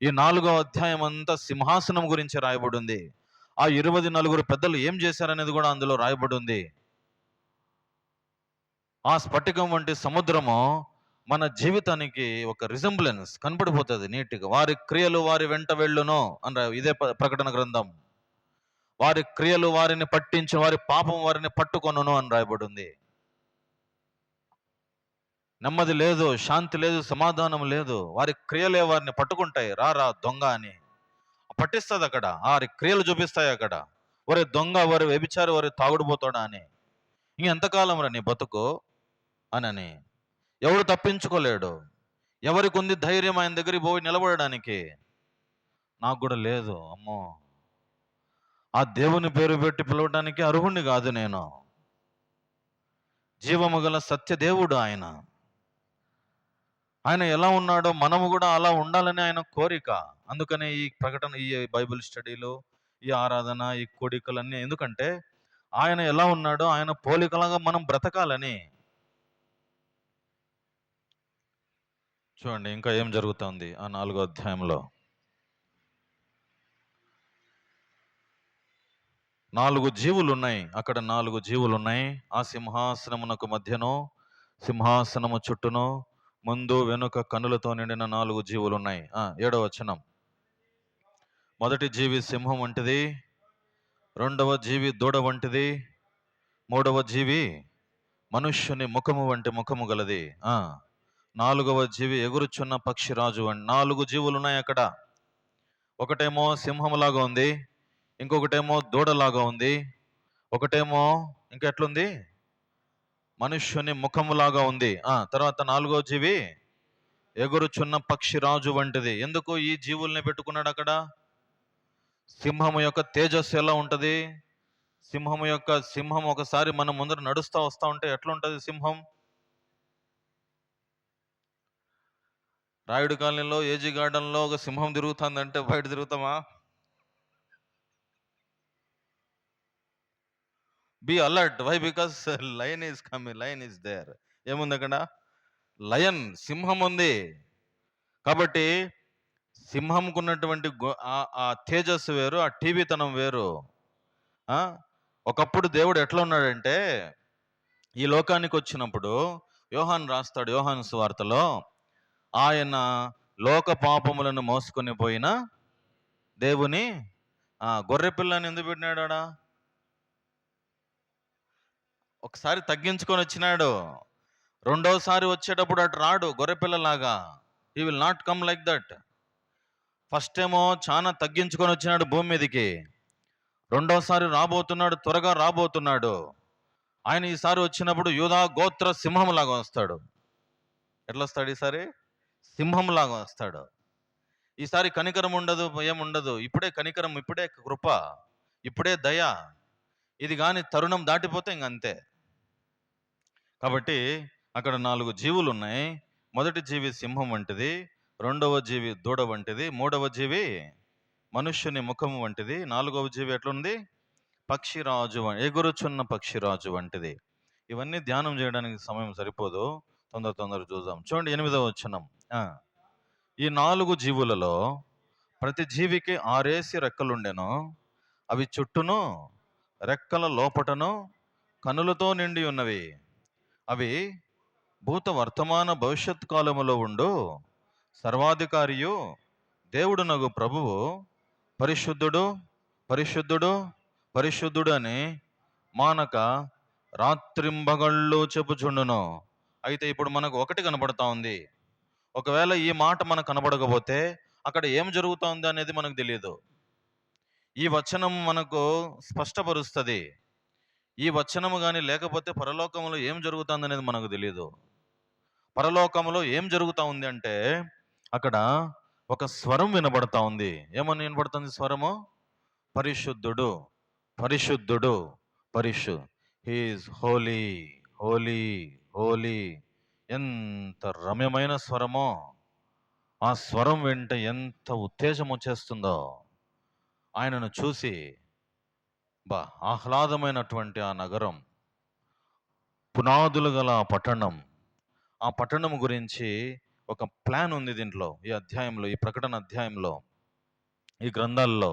[SPEAKER 1] ఈ 4వ అధ్యాయం అంతా సింహాసనం గురించి రాయబడి ఉంది. ఆ 24 పెద్దలు ఏం చేశారనేది కూడా అందులో రాయబడి ఉంది. ఆ స్ఫటికం వంటి సముద్రము మన జీవితానికి ఒక రిజంబ్లెన్స్ కనపడిపోతుంది నీట్గా. వారి క్రియలు వారి వెంట వెళ్ళును అని ఇదే ప్రకటన గ్రంథం. వారి క్రియలు వారిని పట్టించి, వారి పాపం వారిని పట్టుకొనును అని రాయబడి ఉంది. నెమ్మది లేదు, శాంతి లేదు, సమాధానం లేదు. వారి క్రియలే వారిని పట్టుకుంటాయి. రా దొంగ అని పట్టిస్తుంది అక్కడ. వారి క్రియలు చూపిస్తాయి అక్కడ. వారి దొంగ, వారి వ్యభిచారి, వారి తాగుడుపోతాడా అని. ఇంకెంతకాలం రా నీ బతుకు అని ఎవడు తప్పించుకోలేడు. ఎవరికి ఉంది ధైర్యం ఆయన దగ్గరికి పోయి నిలబడడానికి? నాకు కూడా లేదు. అమ్మో, ఆ దేవుని పేరు పెట్టి పిలవడానికి అర్హుణ్ణి కాదు నేను. జీవము గల సత్య దేవుడు ఆయన. ఆయన ఎలా ఉన్నాడో మనము కూడా అలా ఉండాలని ఆయన కోరిక. అందుకనే ఈ ప్రకటన, ఈ బైబిల్ స్టడీలు, ఈ ఆరాధన, ఈ కోడికలన్నీ ఎందుకంటే ఆయన ఎలా ఉన్నాడో ఆయన పోలికలాగా మనం బ్రతకాలని. చూడండి ఇంకా ఏం జరుగుతుంది ఆ 4వ అధ్యాయంలో. 4 జీవులు ఉన్నాయి అక్కడ. 4 జీవులు ఉన్నాయి. ఆ సింహాసనమునకు మధ్యను, సింహాసనము చుట్టూను, ముందు వెనుక కన్నులతో నిండిన 4 జీవులు ఉన్నాయి. 7వ వచనం. మొదటి జీవి సింహం వంటిది, రెండవ జీవి దూడ వంటిది, మూడవ జీవి మనుష్యుని ముఖము వంటి ముఖము గలది, 4వ జీవి ఎగురుచున్న పక్షిరాజు. 4 జీవులు ఉన్నాయి అక్కడ. ఒకటేమో సింహంలాగా ఉంది, ఇంకొకటేమో దూడలాగా ఉంది, ఒకటేమో ఇంకెట్లుంది మనుష్యుని ముఖములాగా ఉంది. తర్వాత 4వ జీవి ఎగురుచున్న పక్షిరాజు వంటిది. ఎందుకు ఈ జీవుల్ని పెట్టుకున్నాడు అక్కడ? సింహము యొక్క తేజస్సు ఎలా ఉంటది? సింహం ఒకసారి మన ముందర నడుస్తా వస్తా ఉంటే ఎట్లా ఉంటది సింహం? రాయుడు కాలనీలో ఏజీ గార్డెన్లో ఒక సింహం తిరుగుతుందంటే బయట తిరుగుతామా? Be alert. Why? Because lion is coming, lion is there. ఏముంది అక్కడ? లయన్, సింహం ఉంది. కాబట్టి సింహంకున్నటువంటి ఆ తేజస్సు వేరు, ఆ టీవీతనం వేరు. ఒకప్పుడు దేవుడు ఎట్లా ఉన్నాడంటే, ఈ లోకానికి వచ్చినప్పుడు యోహాను రాస్తాడు, యోహాను సువార్తలో, ఆయన లోక పాపములను మోసుకొని పోయిన దేవుని గొర్రె పిల్లని ఎందుకు పెట్టినాడు ఆడ? ఒకసారి తగ్గించుకొని వచ్చినాడు, రెండోసారి వచ్చేటప్పుడు అటు రాడు గొర్రెపిల్లలాగా. He will not come like that. First ఏమో చాలా తగ్గించుకొని వచ్చినాడు భూమి మీదకి, రెండోసారి రాబోతున్నాడు, త్వరగా రాబోతున్నాడు. ఆయన ఈసారి వచ్చినప్పుడు యూదా గోత్ర సింహం లాగా వస్తాడు. ఎట్లా వస్తాడు ఈసారి? సింహం లాగా వస్తాడు. ఈసారి కనికరం ఉండదు, ఏముండదు. ఇప్పుడే కనికరం, ఇప్పుడే కృప, ఇప్పుడే దయ. ఇది కానీ తరుణం దాటిపోతే ఇంకంతే. కాబట్టి అక్కడ 4 జీవులు ఉన్నాయి. మొదటి జీవి సింహం వంటిది, రెండవ జీవి దూడ వంటిది, మూడవ జీవి మనుష్యుని ముఖం వంటిది, నాలుగవ జీవి ఎట్లుంది? పక్షిరాజు, ఎగురుచున్న పక్షిరాజు వంటిది. ఇవన్నీ ధ్యానం చేయడానికి సమయం సరిపోదు, తొందర చూద్దాం. చూడండి 8వ వచనం. ఈ 4 జీవులలో ప్రతి జీవికి 6 రెక్కలుండెను. అవి చుట్టూను రెక్కల లోపటను కనులతో నిండి ఉన్నవి. అవి భూత వర్తమాన భవిష్యత్ కాలములో ఉండు సర్వాధికారియు దేవుడునగు ప్రభువు పరిశుద్ధుడు పరిశుద్ధుడు పరిశుద్ధుడు అని మానక రాత్రింబగళ్ళు చెప్పుచుండును. అయితే ఇప్పుడు మనకు ఒకటి కనబడతా ఉంది. ఒకవేళ ఈ మాట మనకు కనబడకపోతే అక్కడ ఏం జరుగుతూ ఉంది అనేది మనకు తెలియదు. ఈ వచనం మనకు స్పష్టపరుస్తుంది. ఈ వచనము కానీ లేకపోతే పరలోకంలో ఏం జరుగుతుంది అనేది మనకు తెలియదు. పరలోకంలో ఏం జరుగుతూ ఉంది అంటే, అక్కడ ఒక స్వరం వినబడతా ఉంది. ఏమని వినబడుతుంది స్వరము? పరిశుద్ధుడు పరిశుద్ధుడు హీఈస్ హోలీ హోలీ హోలీ. ఎంత రమ్యమైన స్వరమో! ఆ స్వరం వింటే ఎంత ఉత్తేజం వచ్చేస్తుందో ఆయనను చూసి. ఆహ్లాదమైనటువంటి ఆ నగరం, పునాదులు గల పట్టణం, ఆ పట్టణం గురించి ఒక ప్లాన్ ఉంది దీంట్లో, ఈ అధ్యాయంలో, ఈ ప్రకటన అధ్యాయంలో, ఈ గ్రంథాల్లో.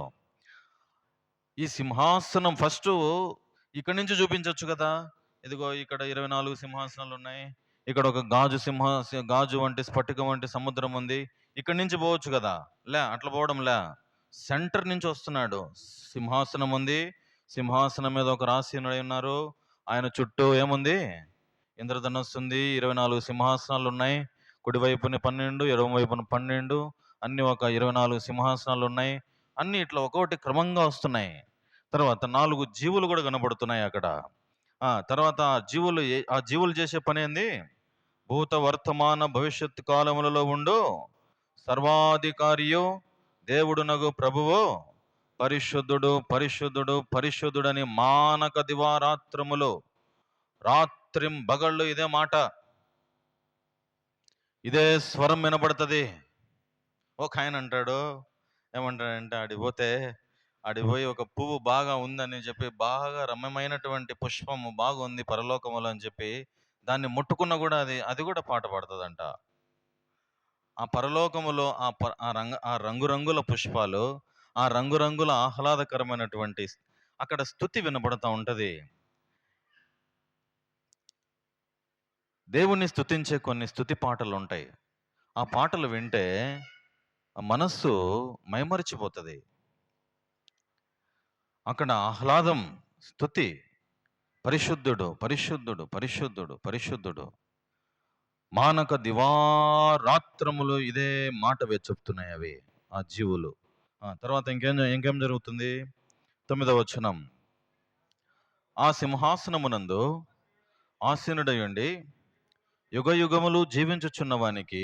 [SPEAKER 1] ఈ సింహాసనం ఫస్ట్ ఇక్కడి నుంచి చూపించవచ్చు కదా. ఇదిగో ఇక్కడ 24 సింహాసనాలు ఉన్నాయి, ఇక్కడ ఒక గాజు వంటి స్ఫటికం వంటి సముద్రం ఉంది, ఇక్కడి నుంచి పోవచ్చు కదా. అట్లా పోవడం సెంటర్ నుంచి వస్తున్నాడు. సింహాసనం ఉంది, సింహాసనం మీద ఒక రాసీనుడై ఉన్నారు, ఆయన చుట్టూ ఏముంది? ఇంద్రధనస్సు ఉంది, 24 సింహాసనాలు ఉన్నాయి, కుడివైపుని 12, ఎడమ వైపున 12, అన్ని ఒక 24 సింహాసనాలు ఉన్నాయి. అన్ని ఇట్లా ఒక్కొక్కటి క్రమంగా వస్తున్నాయి. తర్వాత 4 జీవులు కూడా కనబడుతున్నాయి అక్కడ. తర్వాత ఆ జీవులు చేసే పని ఏంది? భూత వర్తమాన భవిష్యత్ కాలములలో ఉండు సర్వాధికారియు దేవుడునగు ప్రభువు పరిశుద్ధుడు పరిశుద్ధుడు పరిశుద్ధుడని మానక దివారాత్రములు, రాత్రింబగళ్ళు ఇదే మాట, ఇదే స్వరం వినబడుతుంది. ఒక ఆయన అంటాడు, ఏమంటాడంటే, ఆడిపోయి ఒక పువ్వు బాగా ఉందని చెప్పి, బాగా రమ్యమైనటువంటి పుష్పము బాగుంది పరలోకములో అని చెప్పి దాన్ని ముట్టుకున్న కూడా అది కూడా పాట పాడుతుందంట. ఆ పరలోకములో ఆ రంగురంగుల పుష్పాలు, ఆ రంగురంగుల ఆహ్లాదకరమైనటువంటి అక్కడ స్తుతి వినబడతా ఉంటది. దేవుణ్ణి స్తుతించే కొన్ని స్తుతి పాటలు ఉంటాయి. ఆ పాటలు వింటే మనస్సు మైమరిచిపోతుంది. అక్కడ ఆహ్లాదం, స్తుతి, పరిశుద్ధుడు పరిశుద్ధుడు పరిశుద్ధుడు పరిశుద్ధుడు. మానక దివారాత్రములు ఇదే మాట చెప్తున్నాయి అవి, ఆ జీవులు. తర్వాత ఇంకేం జరుగుతుంది? 9వ వచనం. ఆ సింహాసనమునందు ఆసీనుడై ఉండి యుగ యుగములు జీవించుచున్న వానికి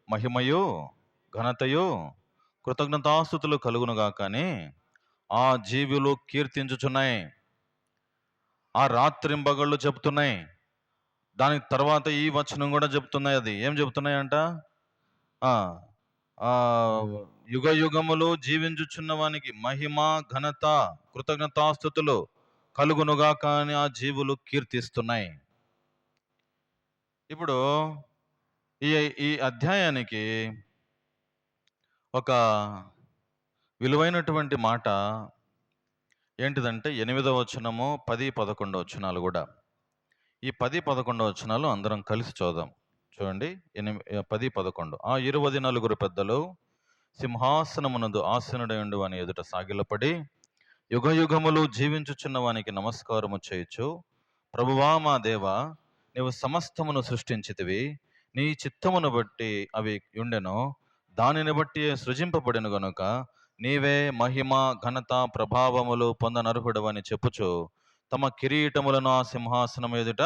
[SPEAKER 1] మహిమయు ఘనతయు కృతజ్ఞతాస్తుతులు కలుగునుగా కానీ ఆ జీవులు కీర్తించుచున్నాయి, ఆ రాత్రింబగళ్ళు చెప్తున్నాయి. దానికి తర్వాత ఈ వచనం కూడా చెప్తున్నాయి. అది ఏం చెప్తున్నాయంట? ఆ ఆ యుగ యుగములు జీవించుచున్న వానికి మహిమ, ఘనత, కృతజ్ఞతాస్తుతులు కలుగునుగాక అని ఆ జీవులు కీర్తిస్తున్నాయి. ఇప్పుడు ఈ ఈ అధ్యాయానికి ఒక విలువైనటువంటి మాట ఏంటిదంటే 8వ వచనము, 10, 11 వచనాలు కూడా. ఈ 10, 11 వచనాలు అందరం కలిసి చూద్దాం. చూడండి, 10, 11. ఆ 24 పెద్దలు సింహాసనమునందు ఆసీనుడయుండు వాని ఎదుట సాగిలపడి యుగ యుగములు జీవించుచున్న వానికి నమస్కారము చేయుచు, ప్రభువా మా దేవా, నీవు సమస్తమును సృష్టించితివి, నీ చిత్తమును బట్టి అవి ఉండెను, దానిని బట్టి సృజింపబడిన గనుక నీవే మహిమ, ఘనత, ప్రభావములు పొందనర్హుడవని చెప్పుచు తమ కిరీటములను ఆ సింహాసనం ఎదుట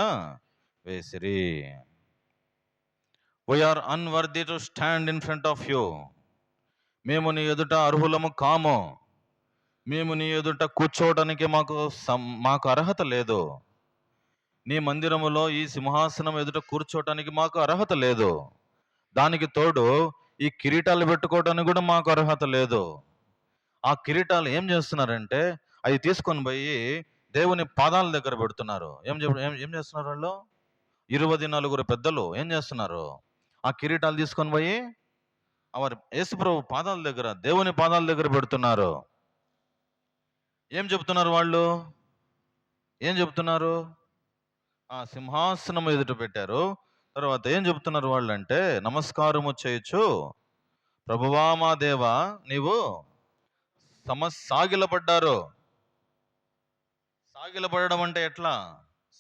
[SPEAKER 1] వేసిరి. We are unworthy to stand in front of you. మేము నీ ఎదుట అర్హులము కాము. మేము నీ ఎదుట కూర్చోవడానికి మాకు అర్హత లేదు. నీ మందిరములో ఈ సింహాసనం ఎదుట కూర్చోవటానికి మాకు అర్హత లేదు. దానికి తోడు ఈ కిరీటాలు పెట్టుకోవటానికి కూడా మాకు అర్హత లేదు. ఆ కిరీటాలు ఏం చేస్తున్నారంటే అవి తీసుకొని పోయి దేవుని పాదాల దగ్గర పెడుతున్నారు. ఏం చేస్తున్నారు వాళ్ళు? 24 పెద్దలు ఏం చేస్తున్నారు? ఆ కిరీటాలు తీసుకొని పోయి యేసుప్రభు పాదాల దగ్గర, దేవుని పాదాల దగ్గర పెడుతున్నారు. ఏం చెప్తున్నారు వాళ్ళు? ఏం చెప్తున్నారు? ఆ సింహాసనం ఎదుట పెట్టారు. తర్వాత ఏం చెప్తున్నారు వాళ్ళు అంటే, నమస్కారము చేయొచ్చు, ప్రభువా మా దేవా, నీవు సాగిలపడ్డారు. సాగిలపడడం అంటే ఎట్లా?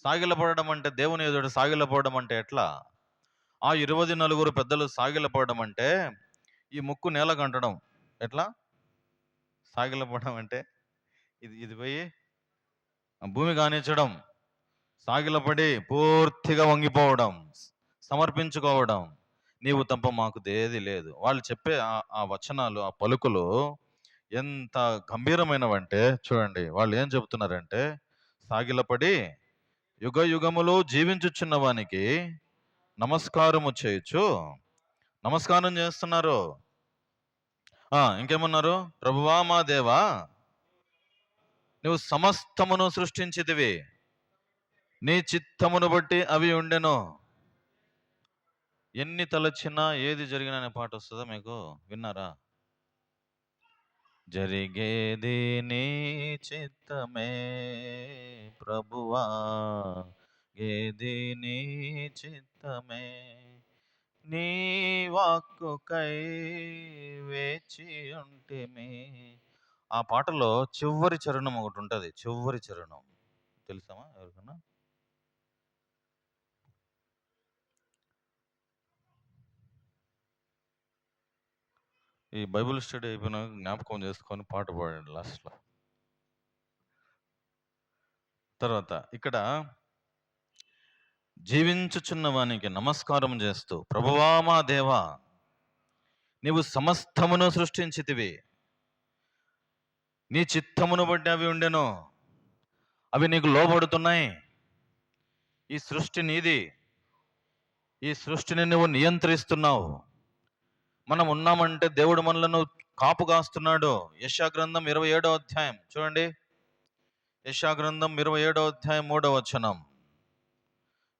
[SPEAKER 1] సాగిలపడడం అంటే దేవుని ఎదుట సాగిలపడడం అంటే ఎట్లా? ఆ 24 పెద్దలు సాగిలపడడం అంటే ఈ ముక్కు నేల కంటడం. ఎట్లా సాగిలపడడం అంటే? ఇది పోయి భూమి కానించడం, సాగిలపడి పూర్తిగా వంగిపోవడం, సమర్పించుకోవడం. నీవు తప్ప మాకు దేది లేదు. వాళ్ళు చెప్పే ఆ వచనాలు, ఆ పలుకులు ఎంత గంభీరమైనవంటే చూడండి. వాళ్ళు ఏం చెబుతున్నారంటే, సాగిలపడి యుగ యుగములు జీవించుచున్న వానికి నమస్కారము చేయొచ్చు. నమస్కారం చేస్తున్నారు. ఇంకేమన్నారు? ప్రభువా మా దేవా, నువ్వు సమస్తమును సృష్టించితివి, నీ చిత్తమును బట్టి అవి ఉండెను. ఎన్ని తలచినా ఏది జరిగిన అనే పాట వస్తుందా మీకు? విన్నారా? జరిగేది నీ చిత్తమే ప్రభువా, ఏది నీ చిత్తమే, నీ వాక్కుకై వేచి ఉంటిమి. ఆ పాటలో చివరి చరణం ఒకటి ఉంటుంది. చివరి చరణం తెలుసామా ఎవరికన్నా? ఈ బైబిల్ స్టడీ అయిపోయినా జ్ఞాపకం చేసుకొని పాట పాడండి లాస్ట్లో. తర్వాత ఇక్కడ జీవించుచున్న వానికి నమస్కారం చేస్తూ, ప్రభువా మా దేవా, నీవు సమస్తమును సృష్టించితివి, నీ చిత్తమును బట్టి అవి ఉండెను, అవి నీకు లోబడుతున్నాయి. ఈ సృష్టి నీది, ఈ సృష్టిని నువ్వు నియంత్రిస్తున్నావు. మనం ఉన్నామంటే దేవుడు మనలను కాపు కాస్తున్నాడు. యెషయా గ్రంథం 27వ అధ్యాయం చూడండి. యెషయా గ్రంథం 27వ అధ్యాయం 3వ వచనం.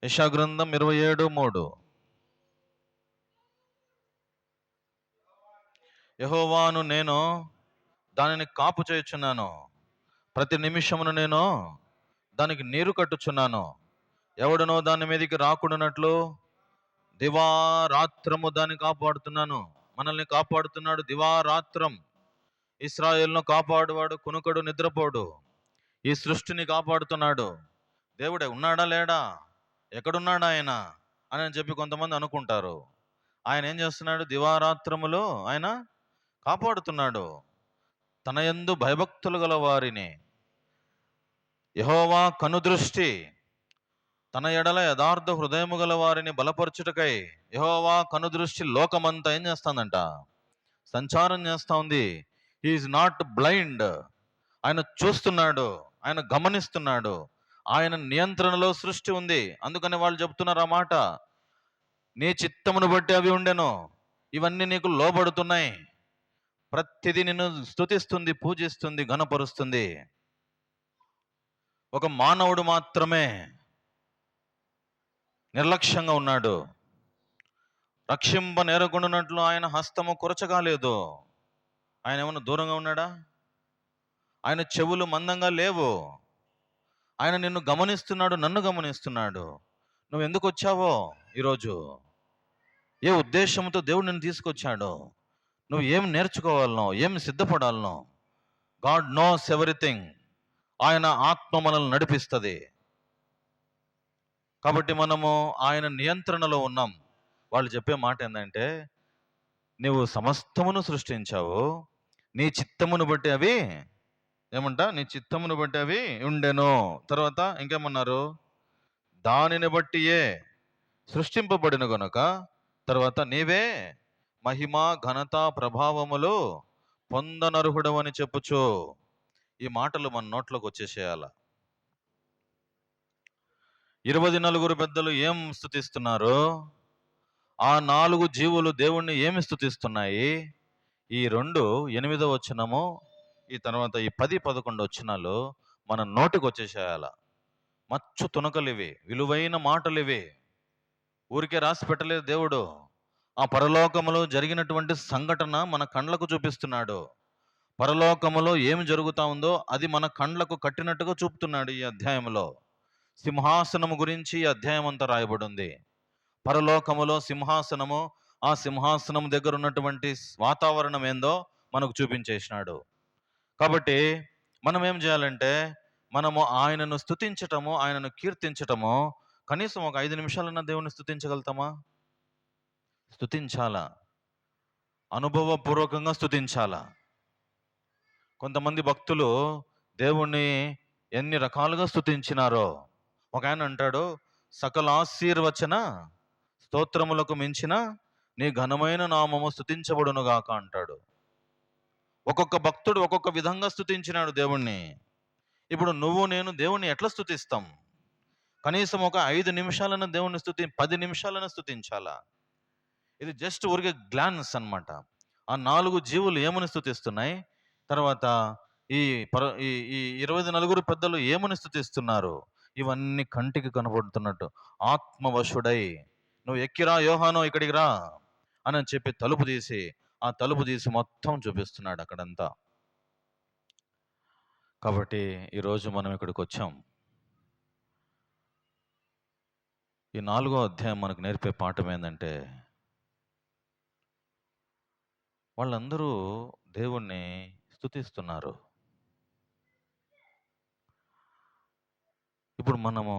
[SPEAKER 1] యెషయా గ్రంథం 27:3. యెహోవాను నేను దానిని కాపు చేయుచున్నాను, ప్రతి నిమిషమును నేను దానికి నీరు కట్టుచున్నాను, ఎవడనో దాని మీదకి రాకుండానట్లు దివారాత్రము దాన్ని కాపాడుతున్నాను. మనల్ని కాపాడుతున్నాడు దివారాత్రం. ఇశ్రాయేలును కాపాడువాడు కునుకడు, నిద్రపోడు. ఈ సృష్టిని కాపాడుతున్నాడు. దేవుడే ఉన్నాడా లేడా, ఎక్కడున్నాడు ఆయన అని చెప్పి కొంతమంది అనుకుంటారు. ఆయన ఏం చేస్తున్నాడు? దివారాత్రములు ఆయన కాపాడుతున్నాడు. తన యందు భయభక్తులు గల వారిని యెహోవా కనుదృష్టి తన ఎడల యథార్థ హృదయము గల వారిని బలపరచుటకై యెహోవా కనుదృష్టి లోకమంతా ఏం చేస్తుందంట? సంచారం చేస్తా ఉంది. He's not blind. ఆయన చూస్తున్నాడు, ఆయన గమనిస్తున్నాడు, ఆయన నియంత్రణలో సృష్టి ఉంది. అందుకని వాళ్ళు చెప్తున్నారు ఆ మాట, నీ చిత్తమును బట్టి అవి ఉండెను, ఇవన్నీ నీకు లోబడుతున్నాయి, ప్రతిదీ నిన్ను స్తుతిస్తుంది, పూజిస్తుంది, ఘనపరుస్తుంది. ఒక మానవుడు మాత్రమే నిర్లక్ష్యంగా ఉన్నాడు. రక్షింప నేరకుండానట్లు ఆయన హస్తము కొరచగాలేదు. ఆయన ఏమన్నా దూరంగా ఉన్నాడా? ఆయన చెవులు మందంగా లేవు. ఆయన నిన్ను గమనిస్తున్నాడు, నన్ను గమనిస్తున్నాడు. నువ్వు ఎందుకు వచ్చావో ఈరోజు, ఏ ఉద్దేశంతో దేవుడు నిన్ను తీసుకొచ్చాడో, నువ్వు ఏం నేర్చుకోవాలనో, ఏం సిద్ధపడాలనో, గాడ్ నోస్ ఎవ్రీథింగ్. ఆయన ఆత్మ మనల్ని నడిపిస్తుంది. కాబట్టి మనము ఆయన నియంత్రణలో ఉన్నాం. వాళ్ళు చెప్పే మాట ఏంటంటే, నువ్వు సమస్తమును సృష్టించావు, నీ చిత్తమును బట్టి అవి నీ చిత్తమును బట్టి అవి ఉండెను. తర్వాత ఇంకేమన్నారు? దానిని బట్టియే సృష్టింపబడిన గనుక తర్వాత నీవే మహిమ, ఘనత, ప్రభావములు పొందనర్హుడవని చెప్పుచు. ఈ మాటలు మన నోట్లోకి వచ్చేసేయాల. 24 పెద్దలు ఏం స్తుతిస్తున్నారు? ఆ 4 జీవులు దేవుణ్ణి ఏమి స్తుతిస్తున్నాయి? ఈ 8వ వచనము, ఈ తర్వాత ఈ 10, 11 వచనాలు మన నోటికి వచ్చేసేయాల. మచ్చు తునకలు ఇవి, విలువైన మాటలు ఇవి. ఊరికే రాసి పెట్టలేదు దేవుడు. ఆ పరలోకములో జరిగినటువంటి సంఘటన మన కండ్లకు చూపిస్తున్నాడు. పరలోకములో ఏమి జరుగుతా ఉందో అది మన కండ్లకు కట్టినట్టుగా చూపుతున్నాడు ఈ అధ్యాయంలో. సింహాసనము గురించి ఈ అధ్యాయం అంతా రాయబడి ఉంది. పరలోకములో సింహాసనము, ఆ సింహాసనం దగ్గర ఉన్నటువంటి వాతావరణం ఏందో మనకు చూపించేసినాడు. కాబట్టి మనం ఏం చేయాలంటే, మనము ఆయనను స్తుతించటము, ఆయనను కీర్తించటము, కనీసం ఒక 5 నిమిషాలన్నా దేవుని స్తుతించగలుగుతామా? స్తుతించాలా, అనుభవపూర్వకంగా స్తుతించాలా. కొంతమంది భక్తులు దేవుణ్ణి ఎన్ని రకాలుగా స్తుతించినారో. ఒక ఆయన అంటాడు, సకల ఆశీర్వచన స్తోత్రములకు మించిన నీ ఘనమైన నామము స్తుతించబడునుగాక అంటాడు. ఒక్కొక్క భక్తుడు ఒక్కొక్క విధంగా స్తుతించినాడు దేవుణ్ణి. ఇప్పుడు నువ్వు నేను దేవుణ్ణి ఎట్లా స్తుతిస్తాం? కనీసం ఒక 5 నిమిషాలను దేవుణ్ణి 10 నిమిషాలను స్తుతించాలా. ఇది జస్ట్ ఊరికే గ్లాన్స్ అన్నమాట. ఆ 4 జీవులు ఏమని స్తుతిస్తున్నాయి, తర్వాత ఈ 24 పెద్దలు ఏమని స్తుతిస్తున్నారు, ఇవన్నీ కంటికి కనబడుతున్నట్టు ఆత్మవశుడై, నువ్వు ఎక్కిరా యోహానో ఇక్కడికి రా అని చెప్పి ఆ తలుపు తీసి మొత్తం చూపిస్తున్నాడు అక్కడంతా. కాబట్టి ఈరోజు మనం ఇక్కడికి వచ్చాం. ఈ 4వ అధ్యాయం మనకు నేర్పే పాఠం ఏంటంటే, వాళ్ళందరూ దేవుణ్ణి స్తుతిస్తున్నారు. ఇప్పుడు మనము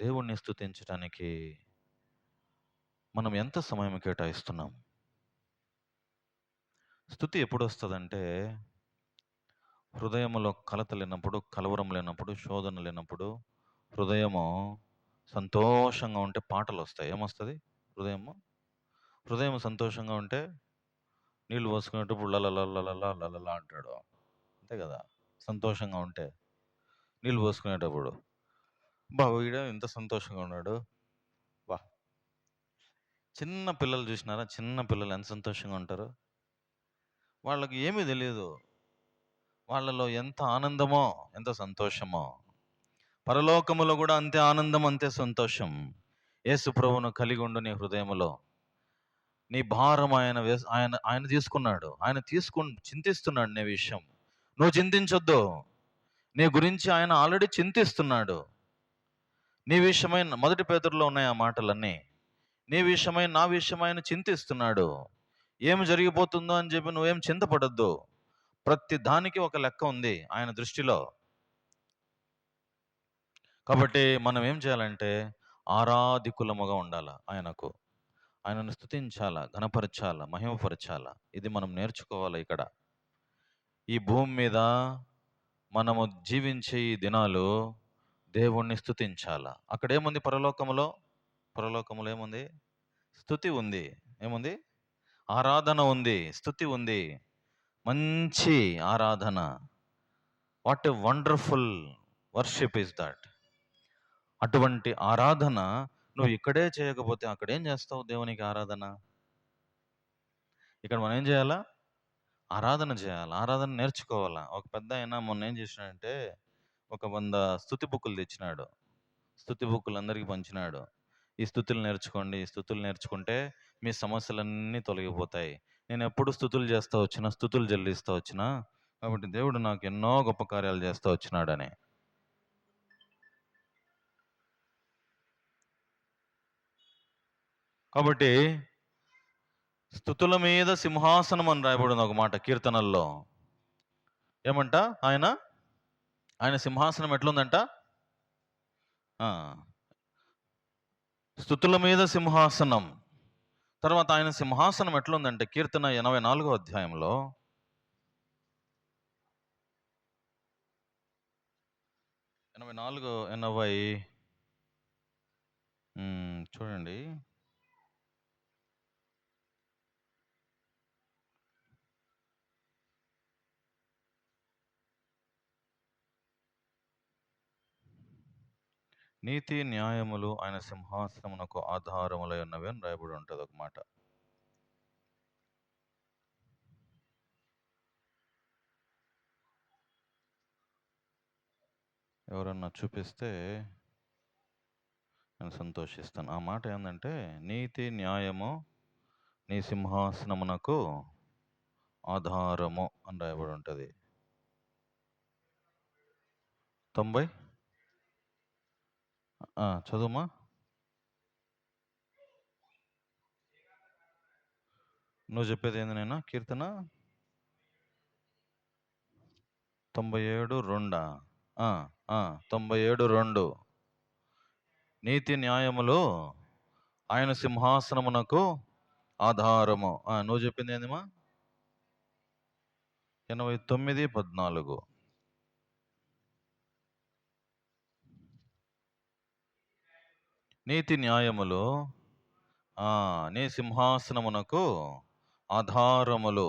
[SPEAKER 1] దేవుణ్ణి స్తుతించడానికి మనం ఎంత సమయం కేటాయిస్తున్నాం? స్తుతి ఎప్పుడు వస్తుందంటే, హృదయంలో కలత లేనప్పుడు, కలవరం లేనప్పుడు, శోధన లేనప్పుడు, హృదయము సంతోషంగా ఉంటే పాటలు వస్తాయి. ఏమొస్తుంది? హృదయం సంతోషంగా ఉంటే నీళ్ళు పోసుకునేటప్పుడు లలలా అంటాడు, అంతే కదా. సంతోషంగా ఉంటే నీళ్ళు పోసుకునేటప్పుడు, బా వీడు ఇంత సంతోషంగా ఉన్నాడు, బా. చిన్న పిల్లలు చూసినారా? చిన్న పిల్లలు ఎంత సంతోషంగా ఉంటారు. వాళ్ళకి ఏమీ తెలియదు, వాళ్ళలో ఎంత ఆనందమో, ఎంత సంతోషమో. పరలోకములో కూడా అంతే ఆనందం, అంతే సంతోషం. యేసు ప్రభువును కలిగి ఉండు నీ హృదయములో. నీ భారం ఆయన ఆయన ఆయన తీసుకున్నాడు. ఆయన చింతిస్తున్నాడు నీ విషయం. నువ్వు చింతించొద్దు. నీ గురించి ఆయన ఆల్రెడీ చింతిస్తున్నాడు. నీ విషయమై 1 పేతురులో ఉన్నాయి ఆ మాటలన్నీ. నీ విషయమై, నా విషయమై ఆయన చింతిస్తున్నాడు. ఏమి జరిగిపోతుందో అని చెప్పి నువ్వేం చింతపడద్దు. ప్రతి దానికి ఒక లెక్క ఉంది ఆయన దృష్టిలో. కాబట్టి మనం ఏం చేయాలంటే, ఆరాధికులముగా ఉండాలి. ఆయనను స్తుతించాలా, ఘనపరచాలా, మహిమపరచాలా. ఇది మనం నేర్చుకోవాలి ఇక్కడ. ఈ భూమి మీద మనము జీవించే ఈ దినాలు దేవుణ్ణి స్తుతించాలా. అక్కడ ఏముంది? పరలోకములో ఏముంది? స్తుతి ఉంది. ఏముంది? ఆరాధన ఉంది, స్తుతి ఉంది. మంచి ఆరాధన, what a wonderful worship is that. అటువంటి ఆరాధన నువ్వు ఇక్కడే చేయకపోతే అక్కడేం చేస్తావు? దేవునికి ఆరాధన ఇక్కడ మనం ఏం చేయాలా? ఆరాధన చేయాలి, ఆరాధన నేర్చుకోవాలా. ఒక పెద్ద ఆయన మొన్న ఏం చేసినాడంటే ఒక 100 స్తుతి బుక్కులు తెచ్చినాడు. స్తుతి బుక్కులు అందరికీ పంచినాడు. ఈ స్తుతులు నేర్చుకోండి, ఈ స్తుతులు నేర్చుకుంటే మీ సమస్యలన్నీ తొలగిపోతాయి. నేను ఎప్పుడు స్తుతులు చేస్తా వచ్చినా, స్తుతులు చెల్లిస్తా వచ్చినా, కాబట్టి దేవుడు నాకు ఎన్నో గొప్ప కార్యాలు చేస్తా వచ్చినాడని. కాబట్టి స్తుతుల మీద సింహాసనం అని రాయబడింది ఒక మాట కీర్తనల్లో. ఏమంట? ఆయన ఆయన సింహాసనం ఎట్లుందంట? స్తుతుల మీద సింహాసనం. తర్వాత ఆయన సింహాసనం ఎట్లుందంటే కీర్తన 84వ అధ్యాయంలో 80 చూడండి. నీతి న్యాయములు ఆయన సింహాసనమునకు ఆధారములై ఉన్నవి అని రాయబడి ఉంటుంది ఒక మాట. ఎవరన్నా చూపిస్తే నేను సంతోషిస్తాను. ఆ మాట ఏంటంటే నీతి న్యాయము నీ సింహాసనమునకు ఆధారము అని రాయబడి ఉంటుంది. 90 చదువుమా. నువ్వు చెప్పేది ఏంది నేను? కీర్తన 97:2. 97:2. నీతి న్యాయములు ఆయన సింహాసనమునకు ఆధారము. నువ్వు చెప్పింది ఏందిమా? 89:14. నీతి న్యాయములు నీ సింహాసనమునకు ఆధారములు.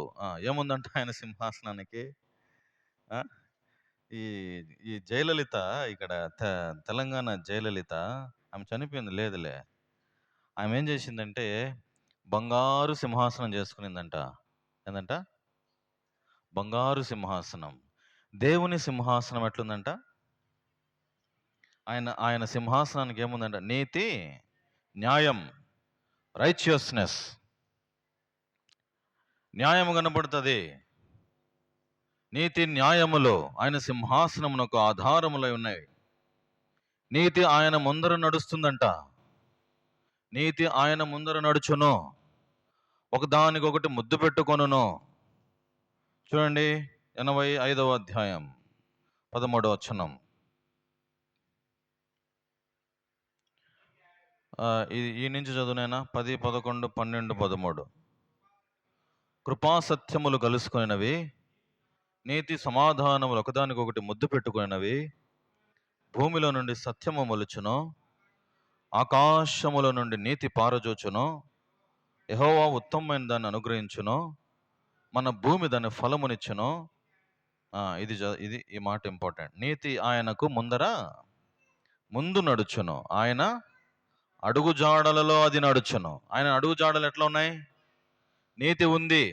[SPEAKER 1] ఏముందంట ఆయన సింహాసనానికి? ఈ ఈ జయలలిత ఇక్కడ తెలంగాణ జయలలిత ఆమె చనిపోయింది లేదులే. ఆమె ఏం చేసిందంటే బంగారు సింహాసనం చేసుకునిందంట. ఏందంట? బంగారు సింహాసనం. దేవుని సింహాసనం ఎట్లుందంట? ఆయన సింహాసనానికి ఏముందంట? నీతి న్యాయం, రైచియస్నెస్, న్యాయము కనబడుతుంది. నీతి న్యాయములు ఆయన సింహాసనమునకు ఆధారములై ఉన్నాయి. నీతి ఆయన ముందర నడుస్తుందంట. నీతి ఆయన ముందర నడుచును, ఒకదానికొకటి ముద్దు పెట్టుకొనును. చూడండి 85వ అధ్యాయం 13వ వచనం. ఈ నుంచి చదువునైనా 10, 11, 12, 13. కృపాసత్యములు కలుసుకున్నవి, నీతి సమాధానములు ఒకదానికొకటి ముద్దు పెట్టుకున్నవి. భూమిలో నుండి సత్యము మొలుచును, ఆకాశముల నుండి నీతి పారజోచును. యెహోవా ఉత్తమమైన దాన్ని అనుగ్రహించును, మన భూమి దాని ఫలమునిచ్చును. ఇది ఈ మాట ఇంపార్టెంట్. నీతి ఆయనకు ముందు నడుచును, ఆయన అడుగుజాడలలో అది నడుచును. ఆయన అడుగుజాడలు ఎట్లా ఉన్నాయి? నీతి ఉంది.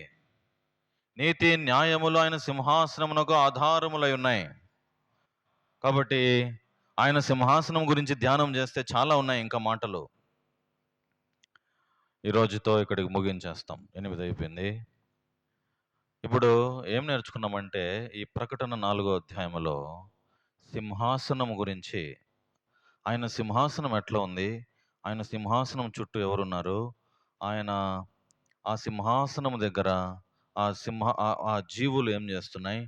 [SPEAKER 1] నీతి న్యాయములు ఆయన సింహాసనమునకు ఆధారములై ఉన్నాయి. కాబట్టి ఆయన సింహాసనం గురించి ధ్యానం చేస్తే చాలా ఉన్నాయి ఇంకా మాటలు. ఈరోజుతో ఇక్కడికి ముగించేస్తాం. 8 అయిపోయింది. ఇప్పుడు ఏం నేర్చుకున్నామంటే ఈ ప్రకటన 4వ అధ్యాయంలో సింహాసనం గురించి, ఆయన సింహాసనం ఎట్లా ఉంది, ఆయన సింహాసనం చుట్టూ ఎవరున్నారు, ఆయన ఆ సింహాసనం దగ్గర ఆ జీవులు ఏం చేస్తున్నాయి,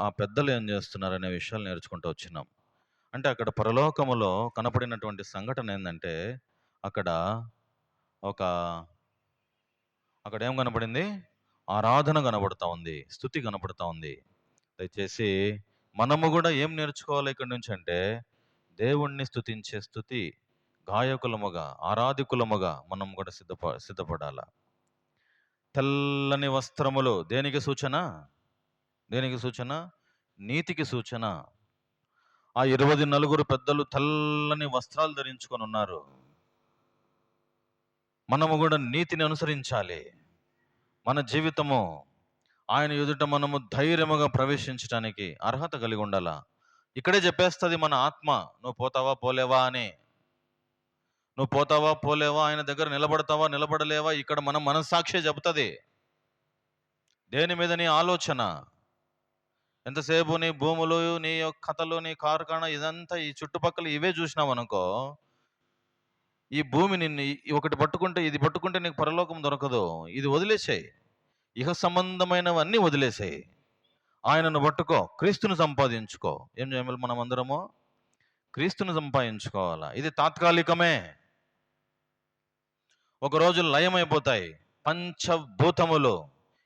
[SPEAKER 1] ఆ పెద్దలు ఏం చేస్తున్నారు అనే విషయాలు నేర్చుకుంటూ వచ్చినాం. అంటే అక్కడ పరలోకములో కనపడినటువంటి సంఘటన ఏంటంటే అక్కడ ఏం కనపడింది? ఆరాధన కనబడుతూ ఉంది, స్తుతి కనపడుతూ ఉంది. దయచేసి మనము కూడా ఏం నేర్చుకోవాలి ఇక్కడి నుంచి అంటే దేవుణ్ణి స్తుతించే స్తుతి గాయకులముగా, ఆరాధికులముగా మనం కూడా సిద్ధపడాల. తెల్లని వస్త్రములు దేనికి సూచన? నీతికి సూచన. ఆ 20 నలుగురు పెద్దలు తెల్లని వస్త్రాలు ధరించుకొని ఉన్నారు. మనము కూడా నీతిని అనుసరించాలి. మన జీవితము ఆయన ఎదుట మనము ధైర్యముగా ప్రవేశించడానికి అర్హత కలిగి ఉండాల. ఇక్కడే చెప్పేస్తుంది మన ఆత్మ, నువ్వు పోతావా పోలేవా అని. నువ్వు పోతావా పోలేవా, ఆయన దగ్గర నిలబడతావా నిలబడలేవా, ఇక్కడ మన మనస్సాక్షి చెబుతుంది. దేని మీద నీ ఆలోచన? ఎంతసేపు నీ భూములు, నీ యొక్క కథలు, నీ కార్ఖానా, ఇదంతా ఈ చుట్టుపక్కల ఇవే చూసినావు అనుకో, ఈ భూమి నిన్ను ఒకటి పట్టుకుంటే, ఇది పట్టుకుంటే నీకు పరలోకం దొరకదు. ఇది వదిలేసేయి, ఇహ సంబంధమైనవన్నీ వదిలేసేయి, ఆయనను పట్టుకో, క్రీస్తుని సంపాదించుకో. ఏం చేయాలి? మనం అందరము క్రీస్తుని సంపాదించుకోవాలా. ఇది తాత్కాలికమే, ఒకరోజు లయమైపోతాయి. పంచభూతములు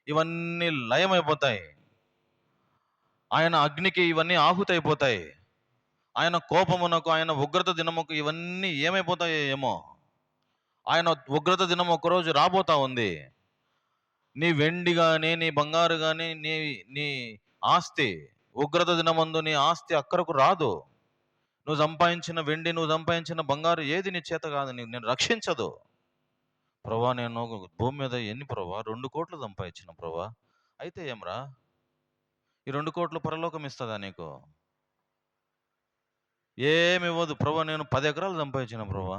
[SPEAKER 1] ఇవన్నీ లయమైపోతాయి. ఆయన అగ్నికి ఇవన్నీ ఆహుతైపోతాయి. ఆయన కోపమునకు, ఆయన ఉగ్రత దినముకు ఇవన్నీ ఏమైపోతాయో ఏమో. ఆయన ఉగ్రత దినం ఒకరోజు రాబోతా ఉంది. నీ వెండి కానీ, నీ బంగారు కానీ, నీ నీ ఆస్తి, ఉగ్రత దినమందు నీ ఆస్తి అక్కడకు రాదు. నువ్వు సంపాదించిన వెండి, నువ్వు సంపాదించిన బంగారు ఏది నీ చేత కాదు, నేను రక్షించదు. ప్రభా, నేను భూమి మీద ఎన్ని ప్రభా 2 కోట్లు సంపాదించిన ప్రభా. అయితే ఏమ్రా, ఈ 2 కోట్లు పరలోకం ఇస్తుందా నీకు? ఏమి ఇవ్వదు. ప్రభా, నేను 10 ఎకరాలు సంపాదించిన ప్రభా.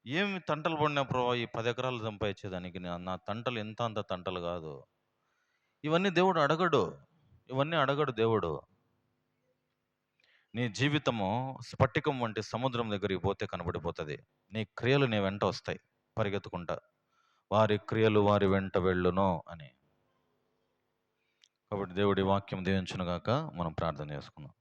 [SPEAKER 1] ఏమి తంటలు పడినా ప్రభా, ఈ 10 ఎకరాలు సంపాదించేదానికి నా తంటలు ఎంత అంత తంటలు కాదు. ఇవన్నీ దేవుడు అడగడు, ఇవన్నీ అడగడు దేవుడు. నీ జీవితము స్ఫటికం వంటి సముద్రం దగ్గరికి పోతే కనబడిపోతుంది. నీ క్రియలు నీ వెంట వస్తాయి పరిగెత్తుకుంటా, వారి క్రియలు వారి వెంట వెళ్ళును అని. కాబట్టి దేవుడి వాక్యం దీవించును గాక. మనం ప్రార్థన చేసుకుందాం.